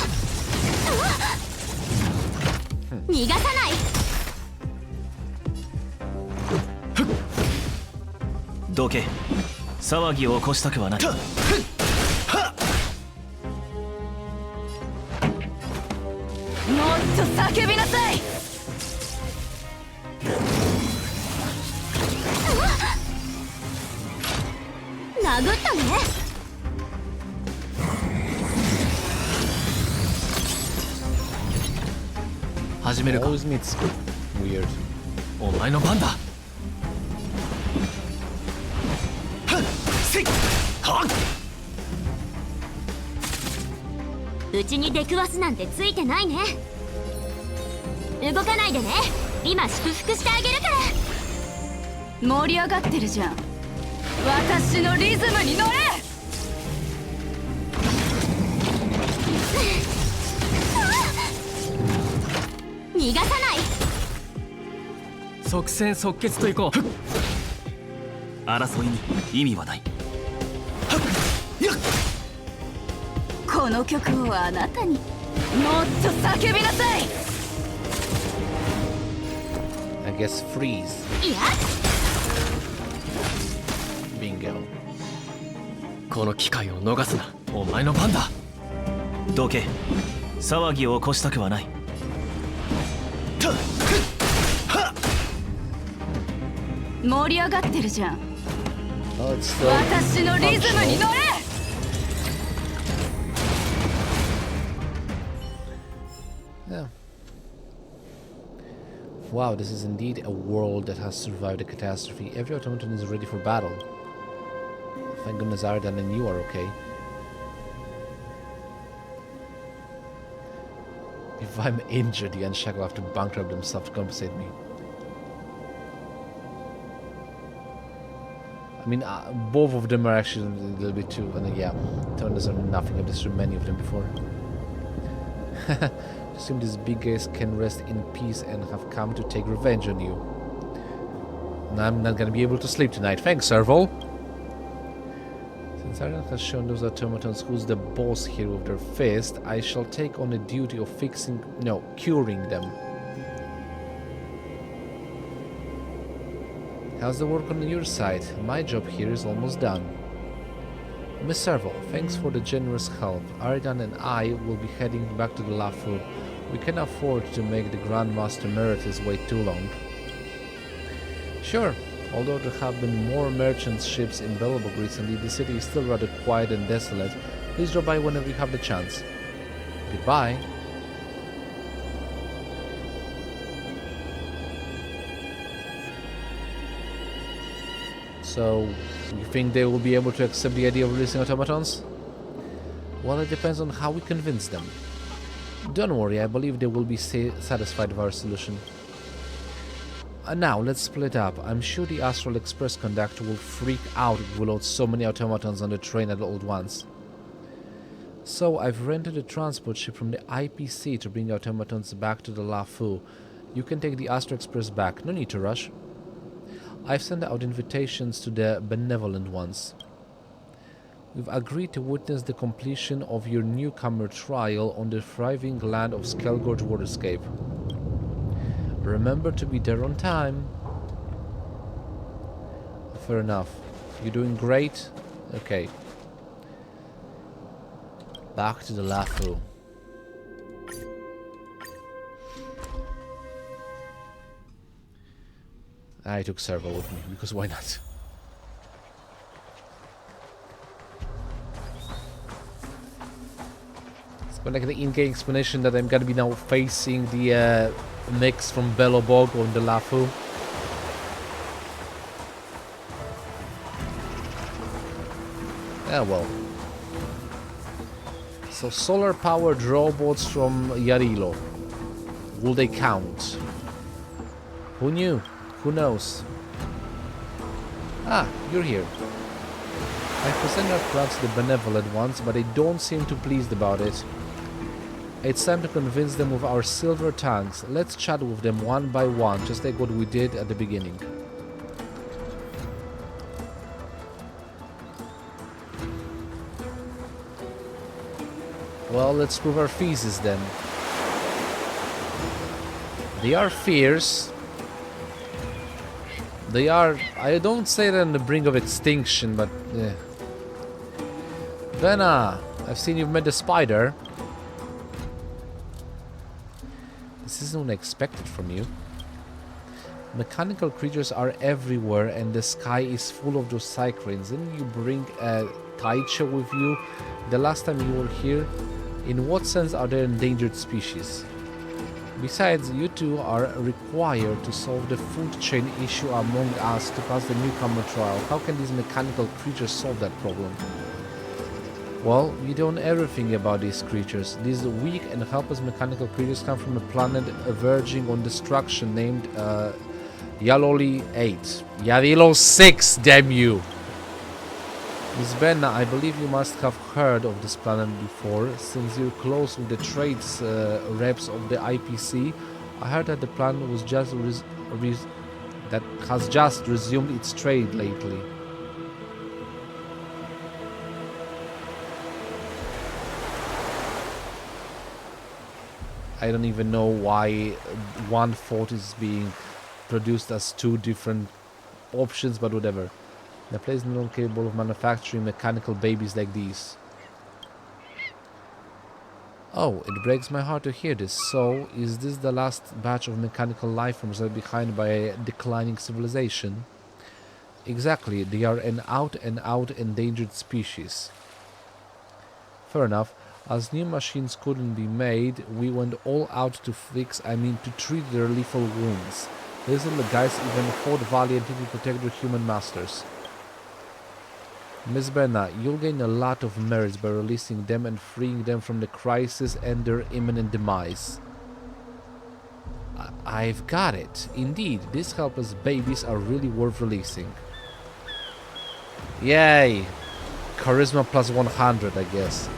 逃がさない。どけ。騒ぎを起こしたくはない。もっと叫びなさい。殴ったね。始めるか。 Always meets weird. お前の番だ。せいはっ。うちに出くわすなんてついてないね。動かないでね。今祝福してあげるから。盛り上がってるじゃん。私のリズムに乗れ。逃がさない。即戦即決といこう。争いに意味はない。この曲をあなたに。もっと叫びなさい。 I guess freeze. いや、Bingo. この機会を逃すな。お前の番だ。どけ。騒ぎを起こしたくはない。盛り上がってるじゃん。 Oh, it's still 私のリズムに乗れ。 Yeah. Wow, this is indeed a world that has survived a catastrophe. Every automaton is ready for battle. Thank goodness, Aridan, and you are okay. If I'm injured, the Unshak will have to bankrupt themselves to compensate me. I mean, both of them are actually a little bit too, and yeah, Turners are nothing. I've destroyed many of them before. Assume these big guys can rest in peace and have come to take revenge on you. And I'm not gonna be able to sleep tonight. Thanks, Servo. Since Aridan has shown those automatons who's the boss here with their fist, I shall take on the duty of curing them. How's the work on your side? My job here is almost done. Miss Servo, thanks for the generous help. Aridan and I will be heading back to the Lafu. We can afford to make the Grandmaster Emeritus wait too long. Sure, although there have been more merchant ships in Belobog recently, the city is still rather quiet and desolate. Please drop by whenever you have the chance. Goodbye. So, you think they will be able to accept the idea of releasing automatons? Well, it depends on how we convince them. Don't worry, I believe they will be satisfied with our solution. Now, let's split up. I'm sure the Astral Express conductor will freak out if we load so many automatons on the train at all at once. So, I've rented a transport ship from the IPC to bring the automatons back to the Lafu. You can take the Astral Express back, no need to rush. I've sent out invitations to the benevolent ones. We've agreed to witness the completion of your newcomer trial on the thriving land of Skelgorge Waterscape. Remember to be there on time. Fair enough. You're doing great? Okay. Back to the Lafu. I took Servo with me, because why not? It's like the in-game explanation that I'm gonna be now facing the mix from Belobog on the Lafu. Yeah, well. So solar-powered robots from Yarilo. Will they count? Who knew? Who knows? Ah, you're here. I present our plans to the benevolent ones, but they don't seem too pleased about it. It's time to convince them of our silver tanks. Let's chat with them one by one, just like what we did at the beginning. Well, let's prove our thesis then. They are fierce. They are, I don't say they're on the brink of extinction, but... Vena, I've seen you've met the spider. This isn't what I expected from you. Mechanical creatures are everywhere and the sky is full of those cyclones. Didn't you bring a Taicha with you the last time you were here? In what sense are they endangered species? Besides, you two are required to solve the food chain issue among us to pass the newcomer trial. How can these mechanical creatures solve that problem? Well, we don't know everything about these creatures. These weak and helpless mechanical creatures come from a planet verging on destruction named Yaloli 8. Yarilo 6, damn you! Miss Benna, I believe you must have heard of this planet before, since you're close with the trades reps of the IPC. I heard that the planet was just that has just resumed its trade lately. I don't even know why one thought is being produced as two different options, but whatever. The place is not capable of manufacturing mechanical babies like these. Oh, it breaks my heart to hear this. So, is this the last batch of mechanical life forms left behind by a declining civilization? Exactly, they are an out-and-out endangered species. Fair enough. As new machines couldn't be made, we went all out to to treat their lethal wounds. These little guys even fought valiantly to protect their human masters. Miss Benna, you'll gain a lot of merits by releasing them and freeing them from the crisis and their imminent demise. I've got it. Indeed, these helpless babies are really worth releasing. Yay! Charisma plus 100, I guess.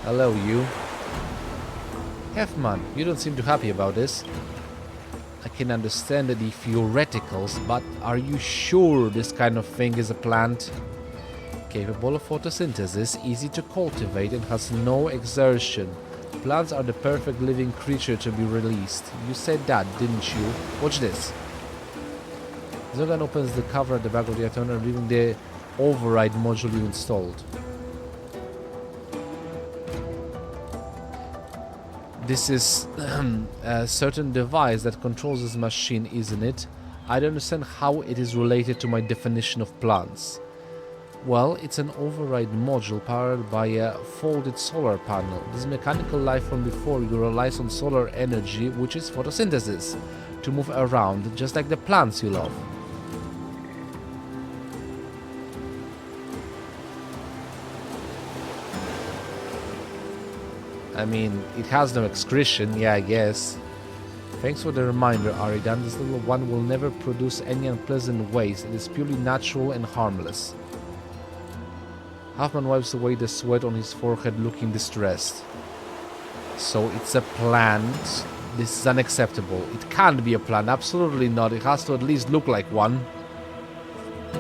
Hello, you. Hefman, you don't seem too happy about this. I can understand the theoreticals, but are you sure this kind of thing is a plant? Capable of photosynthesis, easy to cultivate, and has no exertion. Plants are the perfect living creature to be released. You said that, didn't you? Watch this. Zogan opens the cover at the back of the Atona, revealing the override module you installed. This is a certain device that controls this machine, isn't it? I don't understand how it is related to my definition of plants. Well, it's an override module powered by a folded solar panel. This mechanical life from before you relies on solar energy, which is photosynthesis, to move around, just like the plants you love. I mean, it has no excretion, yeah, I guess. Thanks for the reminder, Aridan. This little one will never produce any unpleasant waste. It is purely natural and harmless. Huffman wipes away the sweat on his forehead, looking distressed. So it's a plant. This is unacceptable. It can't be a plant. Absolutely not. It has to at least look like one.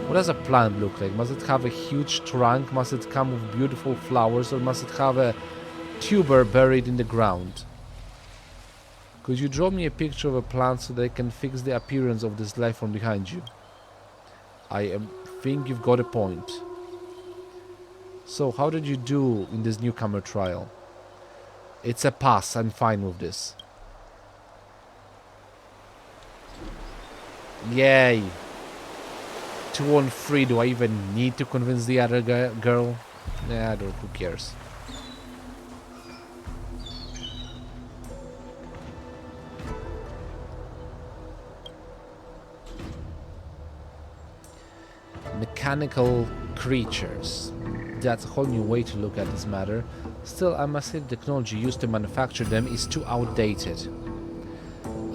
What does a plant look like? Must it have a huge trunk? Must it come with beautiful flowers? Or must it have a tuber buried in the ground? Could you draw me a picture of a plant so that I can fix the appearance of this life from behind you? I think you've got a point. So, how did you do in this newcomer trial? It's a pass. I'm fine with this. Yay. 2 on 3. Do I even need to convince the other girl? Nah, I don't. Who cares? Mechanical creatures. That's a whole new way to look at this matter. Still, I must say the technology used to manufacture them is too outdated.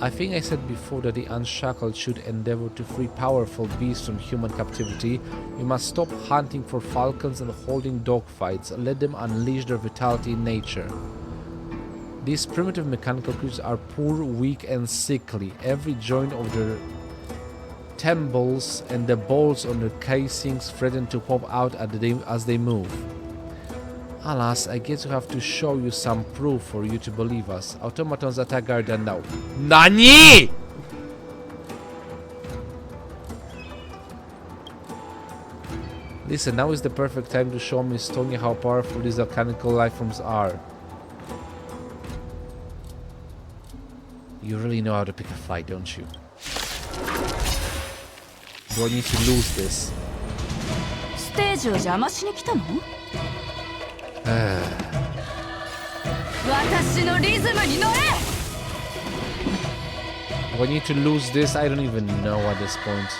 I think I said before that the Unshackled should endeavor to free powerful beasts from human captivity. We must stop hunting for falcons and holding dogfights. Let them unleash their vitality in nature. These primitive mechanical creatures are poor, weak and sickly. Every joint of their timbals and the bolts on their casings threaten to pop out as they move. Alas, I guess we have to show you some proof for you to believe us. Automatons attack Aridan now. NANI?! Listen, now is the perfect time to show Miss Tony how powerful these mechanical lifeforms are. You really know how to pick a fight, don't you? Do I need to lose this? Stage を邪魔しに来たの？私のリズムに乗れ! Do I need to lose this? I don't even know at this point.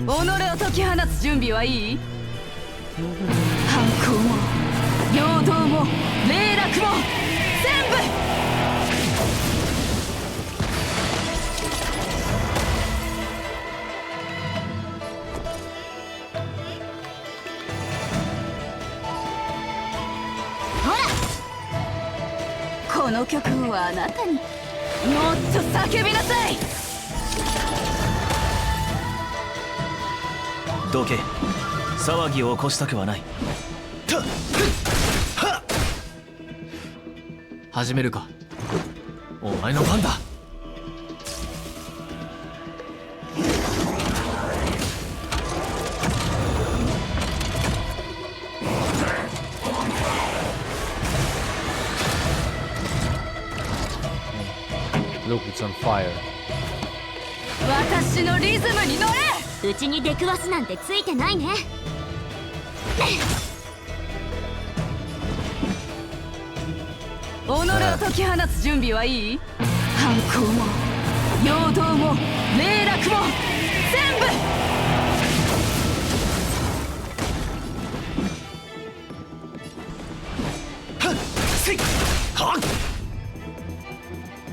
己を解き放つ準備はいい？反抗も陽動も霊落も全部！ほら！この曲をあなたにもっと叫びなさい！どけ。騒ぎを起こしたくはない。始めるか。お前の番だ。Look, it's on fire. 私のリズムに乗れ！うちに出くわすなんてついてないね。己を解き放つ準備はいい？反抗も陽動も霊落も全部！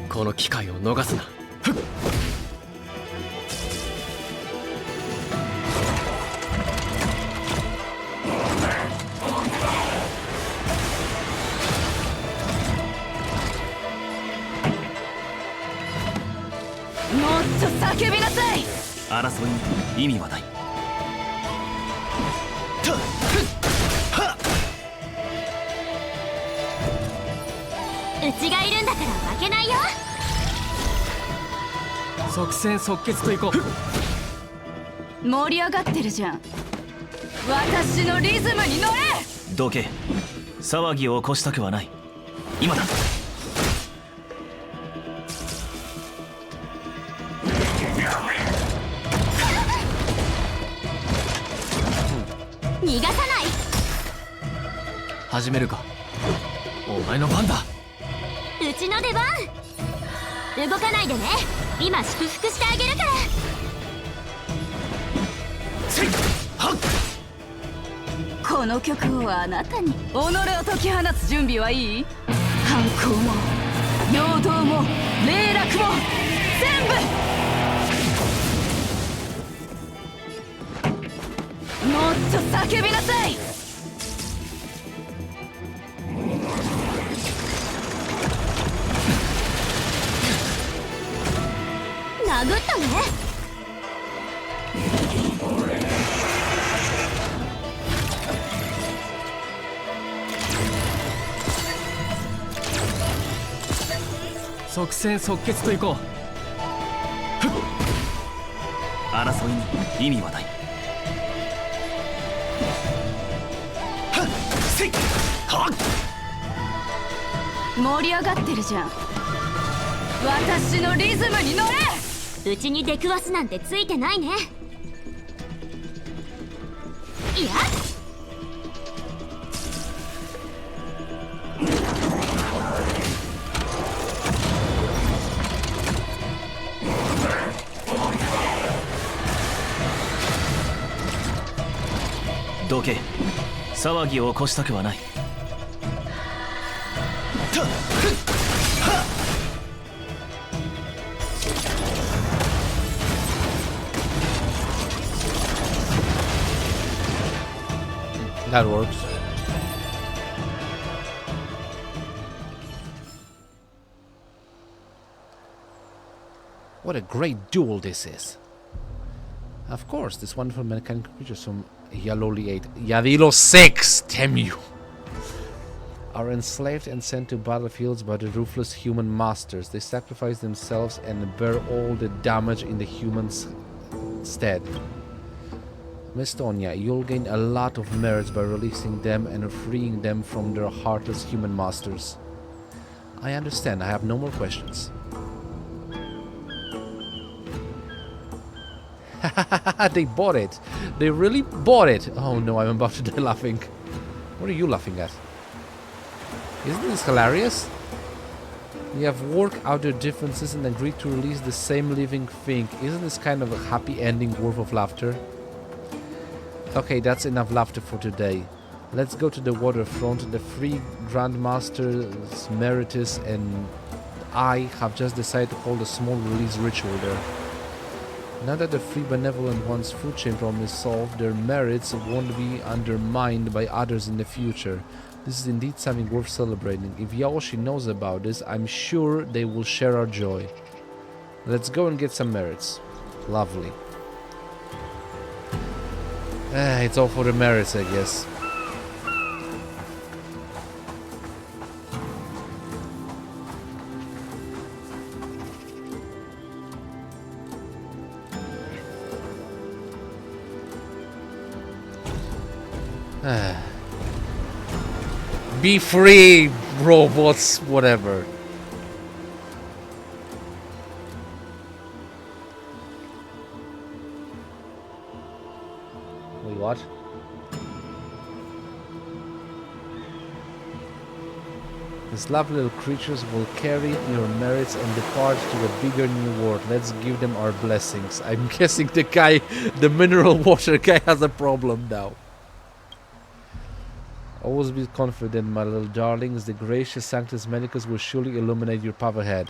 この機会を逃すな。叫びなさい！争いに意味はない。うちがいるんだから負けないよ。即戦即決といこう。盛り上がってるじゃん。私のリズムに乗れ！どけ。騒ぎを起こしたくはない。今だ。逃がさない。始めるか。お前の番だ。うちの出番。動かないでね。今祝福してあげるから。せいはっ。この曲をあなたに。己を解き放つ準備はいい？反抗も陽動も霊落も全部。もっと叫びなさい。殴ったね。即戦即決といこう。争いに意味はない。せいはっ。盛り上がってるじゃん。私のリズムに乗れ。うちに出くわすなんてついてないね。いやどけ。騒ぎを起こしたくはない。That works. What a great duel this is. Of course, this wonderful mechanical creatures from Yaloli 8, Yadilo 6, damn you, are enslaved and sent to battlefields by the ruthless human masters. They sacrifice themselves and bear all the damage in the humans' stead. Miss Tonya, you'll gain a lot of merits by releasing them and freeing them from their heartless human masters. I understand, I have no more questions. They bought it. They really bought it. Oh no, I'm about to die laughing. What are you laughing at? Isn't this hilarious? You have worked out their differences and agreed to release the same living thing. Isn't this kind of a happy ending worth of laughter? Okay, that's enough laughter for today. Let's go to the waterfront. The three Grandmasters, Meritus and I have just decided to hold a small release ritual there. Now that the three benevolent ones' food chain problem is solved, their merits won't be undermined by others in the future. This is indeed something worth celebrating. If Yaoshi knows about this, I'm sure they will share our joy. Let's go and get some merits. Lovely. It's all for the merits, I guess. Be free, robots, whatever. Wait, what? These lovely little creatures will carry your merits and depart to a bigger new world. Let's give them our blessings. I'm guessing the guy, the mineral water guy, has a problem now. Always be confident, my little darlings. The gracious Sanctus Medicus will surely illuminate your path ahead.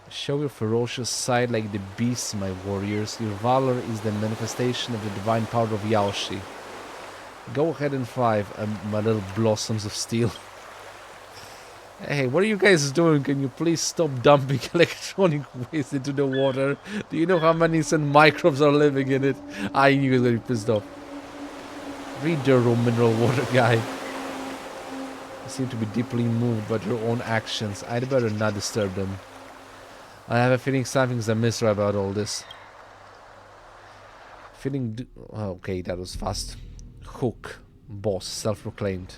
Show your ferocious side like the beasts, my warriors. Your valor is the manifestation of the divine power of Yaoshi. Go ahead and fight, my little blossoms of steel. Hey, what are you guys doing? Can you please stop dumping electronic waste into the water? Do you know how many microbes are living in it? I knew he was going to be pissed off. Read the mineral water guy. They seem to be deeply moved by their own actions. I'd better not disturb them. I have a feeling something's amiss about all this. Okay, that was fast. Hook. Boss. Self-proclaimed.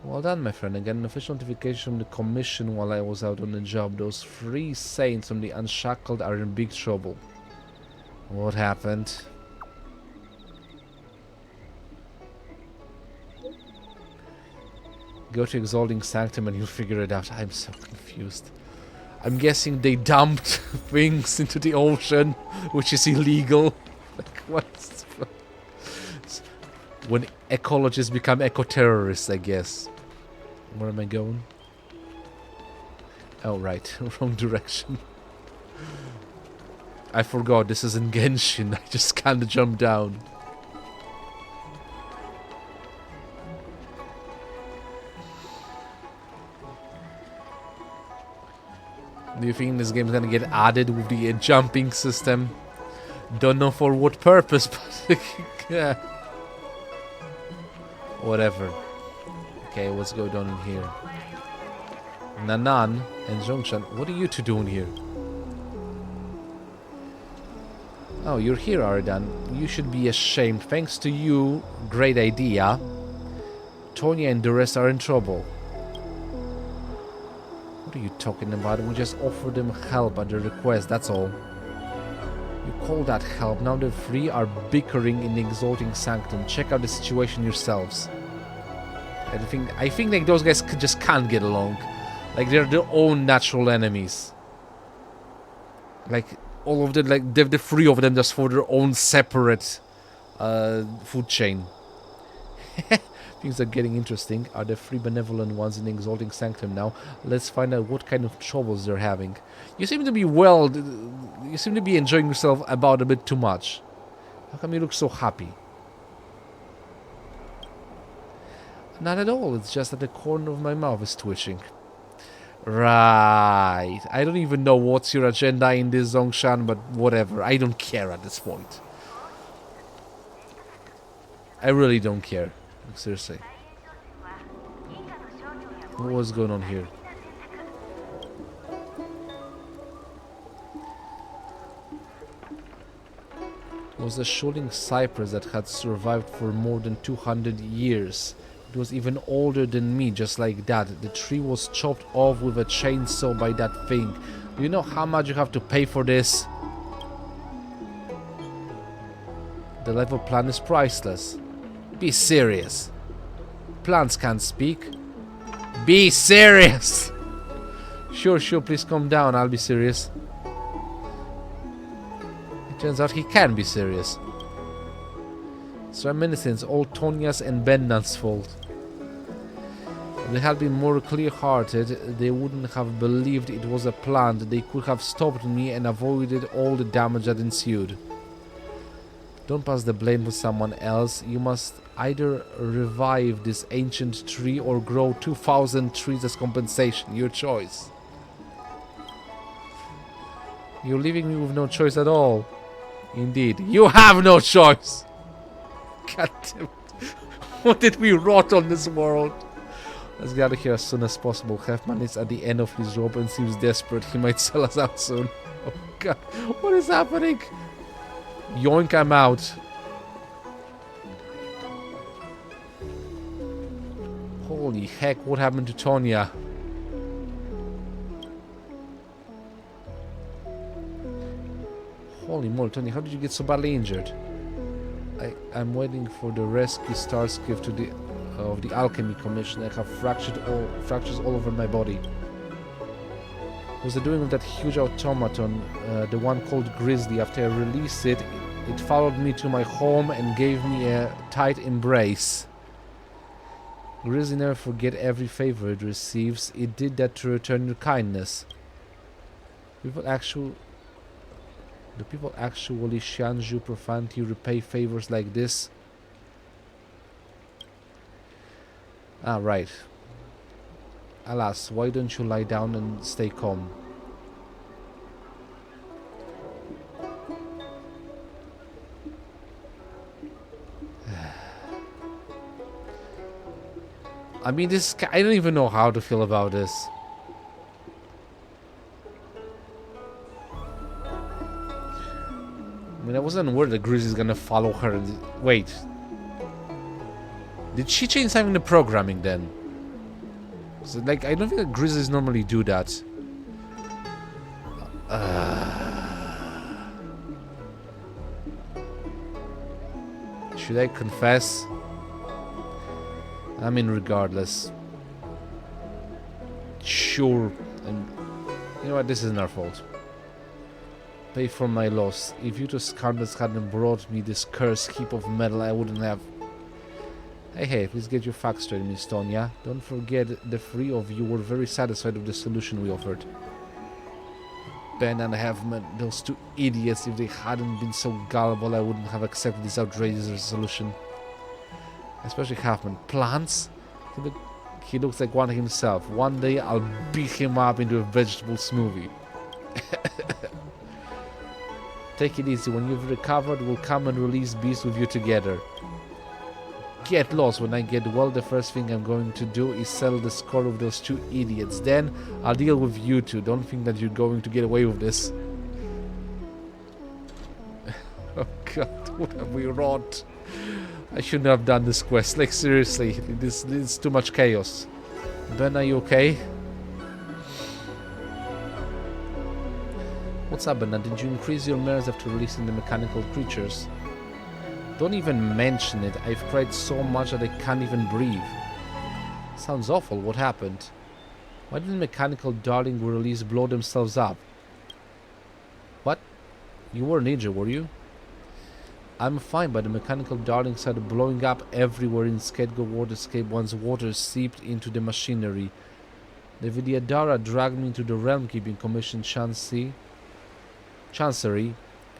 Well done, my friend. Again, an official notification from the commission while I was out on the job. Those 3 saints from the Unshackled are in big trouble. What happened? Go to Exalting Sanctum and you'll figure it out. I'm so confused. I'm guessing they dumped things into the ocean, which is illegal. Like, what's... When ecologists become eco-terrorists, I guess. Where am I going? Oh, right. Wrong direction. I forgot, this is in Genshin. I just can't jump down. Do you think this game is gonna get added with the jumping system? Don't know for what purpose, but yeah. Whatever. Okay, what's going on in here? Nanan and Zhongshan, what are you two doing here? Oh, you're here, Aridan. You should be ashamed. Thanks to you, great idea. Tonya and the rest are in trouble. What are you talking about? We just offered them help at their request, that's all. You call that help? Now the three are bickering in the Exalting Sanctum. Check out the situation yourselves. I think like those guys just can't get along. Like they're their own natural enemies. Like all of them, like the three of them just for their own separate food chain. Things are getting interesting. Are the three benevolent ones in the Exalting Sanctum now? Let's find out what kind of troubles they're having. You seem to be you seem to be enjoying yourself about a bit too much. How come you look so happy? Not at all, it's just that the corner of my mouth is twitching. Right. I don't even know what's your agenda in this, Zhongshan, but whatever. I don't care at this point. I really don't care. Seriously. What's going on here? It was a shooting cypress that had survived for more than 200 years. It was even older than me, just like that. The tree was chopped off with a chainsaw by that thing. Do you know how much you have to pay for this? The level plan is priceless. Be serious. Plants can't speak. Be serious! Sure, please calm down, I'll be serious. It turns out he can be serious. It's reminiscence, all Tonya's and Bennan's fault. If they had been more clear-hearted, they wouldn't have believed it was a plant. They could have stopped me and avoided all the damage that ensued. Don't pass the blame to someone else. You must either revive this ancient tree or grow 2,000 trees as compensation. Your choice. You're leaving me with no choice at all. Indeed, you have no choice. God damn it. What did we rot on this world? Let's get out of here as soon as possible. Hefman is at the end of his rope and seems desperate. He might sell us out soon. Oh god, what is happening? Yoink, I'm out. Holy heck, what happened to Tonya? Holy moly, Tonya, how did you get so badly injured? I'm waiting for the rescue stars gift to of the Alchemy Commission. I have fractures all over my body. It was the doing of that huge automaton, the one called Grizzly. After I released it, it followed me to my home and gave me a tight embrace. Grizzly never forget every favor it receives. It did that to return your kindness. Do people actually Shanju profanity repay favors like this? Ah, right. Alas, why don't you lie down and stay calm? I mean, I don't even know how to feel about this. I mean, I wasn't worried that Grizzly's gonna follow her and... Wait. Did she change something in the programming then? So, like, I don't think that Grizzlies normally do that. Should I confess? I mean, regardless. Sure. And you know what? This isn't our fault. Pay for my loss. If you two scoundrels hadn't brought me this cursed heap of metal, I wouldn't have... Hey, please get your facts straight, Miss Tonya. Don't forget, the three of you were very satisfied with the solution we offered. Ben and Halfman, those two idiots, if they hadn't been so gullible, I wouldn't have accepted this outrageous solution. Especially Halfman. Plants? He looks like one himself. One day I'll beat him up into a vegetable smoothie. Take it easy. When you've recovered, we'll come and release Beast with you together. Get lost. When I get well, the first thing I'm going to do is settle the score of those two idiots. Then I'll deal with you two. Don't think that you're going to get away with this. Oh god, what have we wrought? I shouldn't have done this quest. Like, seriously, this is too much chaos. Ben, are you okay? What's up, Ben? Did you increase your nerves after releasing the mechanical creatures? Don't even mention it. I've cried so much that I can't even breathe. Sounds awful. What happened? Why didn't mechanical darling we released blow themselves up? What? You were a ninja, were you? I'm fine, but the mechanical darlings started blowing up everywhere in Skedgo Water Escape once water seeped into the machinery. The Vidyadhara dragged me into the Realm-Keeping Commission Chancery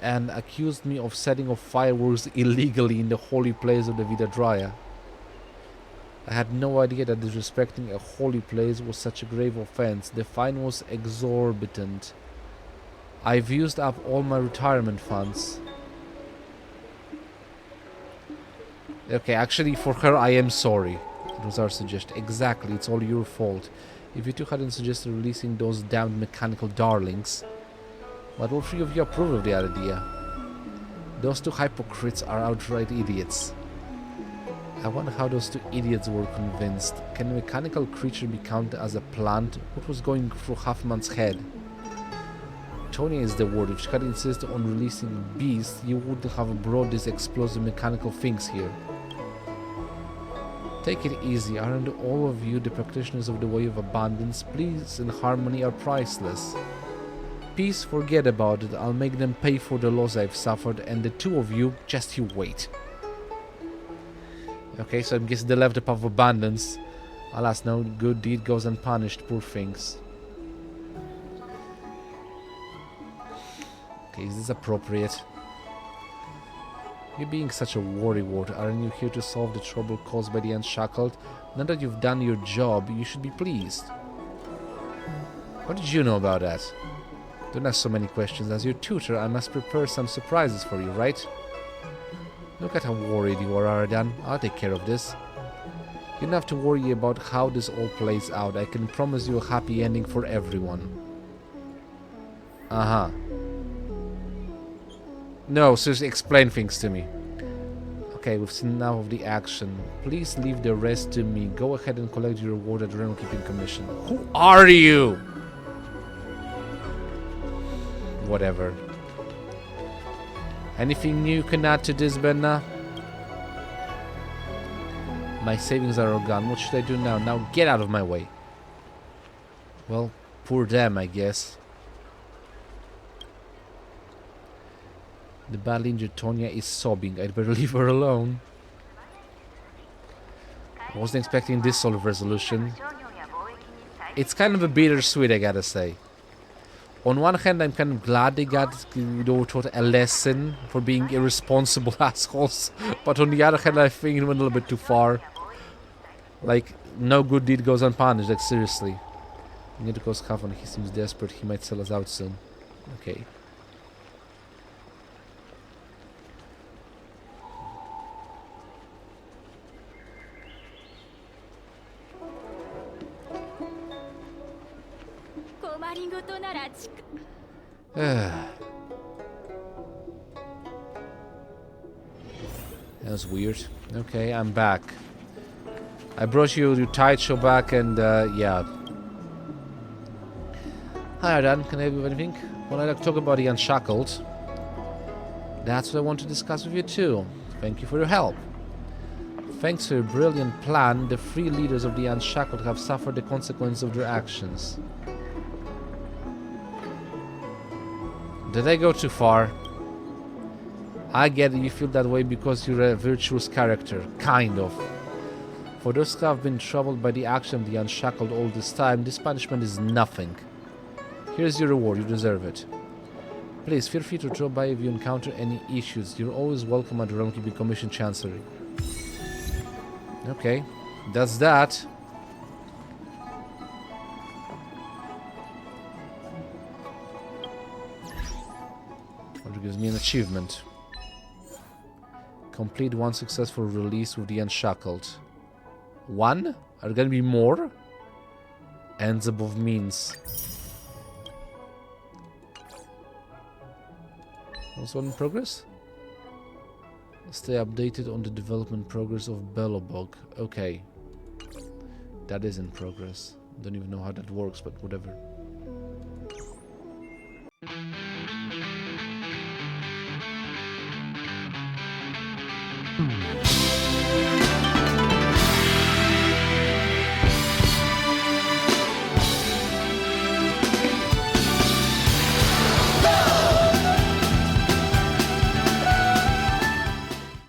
and accused me of setting off fireworks illegally in the holy place of the Vidyadhara. I had no idea that disrespecting a holy place was such a grave offense. The fine was exorbitant. I've used up all my retirement funds. Okay, actually, for her, I am sorry. It was our suggestion. Exactly, it's all your fault. If you two hadn't suggested releasing those damned mechanical darlings, but all three of you approve of the idea. Those two hypocrites are outright idiots. I wonder how those two idiots were convinced. Can a mechanical creature be counted as a plant? What was going through Halfman's head? Tonya is the word. If she had insisted on releasing beasts, you wouldn't have brought these explosive mechanical things here. Take it easy. Aren't all of you the practitioners of the way of abundance? Peace and harmony are priceless. Peace, forget about it. I'll make them pay for the loss I've suffered, and the two of you, just you wait. Okay, so I guess they left the path of abundance. Alas, no good deed goes unpunished, poor things. Okay, is this appropriate? You being such a worrywart, aren't you here to solve the trouble caused by the Unshackled? Now that you've done your job, you should be pleased. What did you know about that? Don't ask so many questions. As your tutor, I must prepare some surprises for you, right? Look at how worried you are, Aridan. I'll take care of this. You don't have to worry about how this all plays out. I can promise you a happy ending for everyone. Uh-huh. No, seriously, explain things to me. Okay, we've seen enough of the action. Please leave the rest to me. Go ahead and collect your reward at the Realm Keeping Commission. Who are you? Whatever. Anything new you can add to this, Benna? My savings are all gone. What should I do now? Now get out of my way. Well, poor them, I guess. The badly injured Tonya is sobbing. I'd better leave her alone. I wasn't expecting this sort of resolution. It's kind of a bittersweet, I gotta say. On one hand, I'm kind of glad they got, taught a lesson for being irresponsible assholes. But on the other hand, I think it went a little bit too far. Like, no good deed goes unpunished, like seriously. I need to cause Havan. He seems desperate. He might sell us out soon. Okay. That was weird. Okay, I'm back. I brought you your sideshow back and yeah. Hi Aridan, can I help you with anything? Well, I'd like to talk about the Unshackled. That's what I want to discuss with you too. Thank you for your help. Thanks to a brilliant plan, the three leaders of the Unshackled have suffered the consequence of their actions. Did I go too far? I get it, you feel that way because you're a virtuous character. Kind of. For those who have been troubled by the action of the Unshackled all this time, this punishment is nothing. Here's your reward, you deserve it. Please, feel free to drop by if you encounter any issues. You're always welcome at the Realmkeeping Commission Chancery. Okay, that's that. Which gives me an achievement. Complete one successful release with the Unshackled. One? Are there gonna be more? Ends above means. Also in progress? Stay updated on the development progress of Belobog. Okay. That is in progress. Don't even know how that works, but whatever.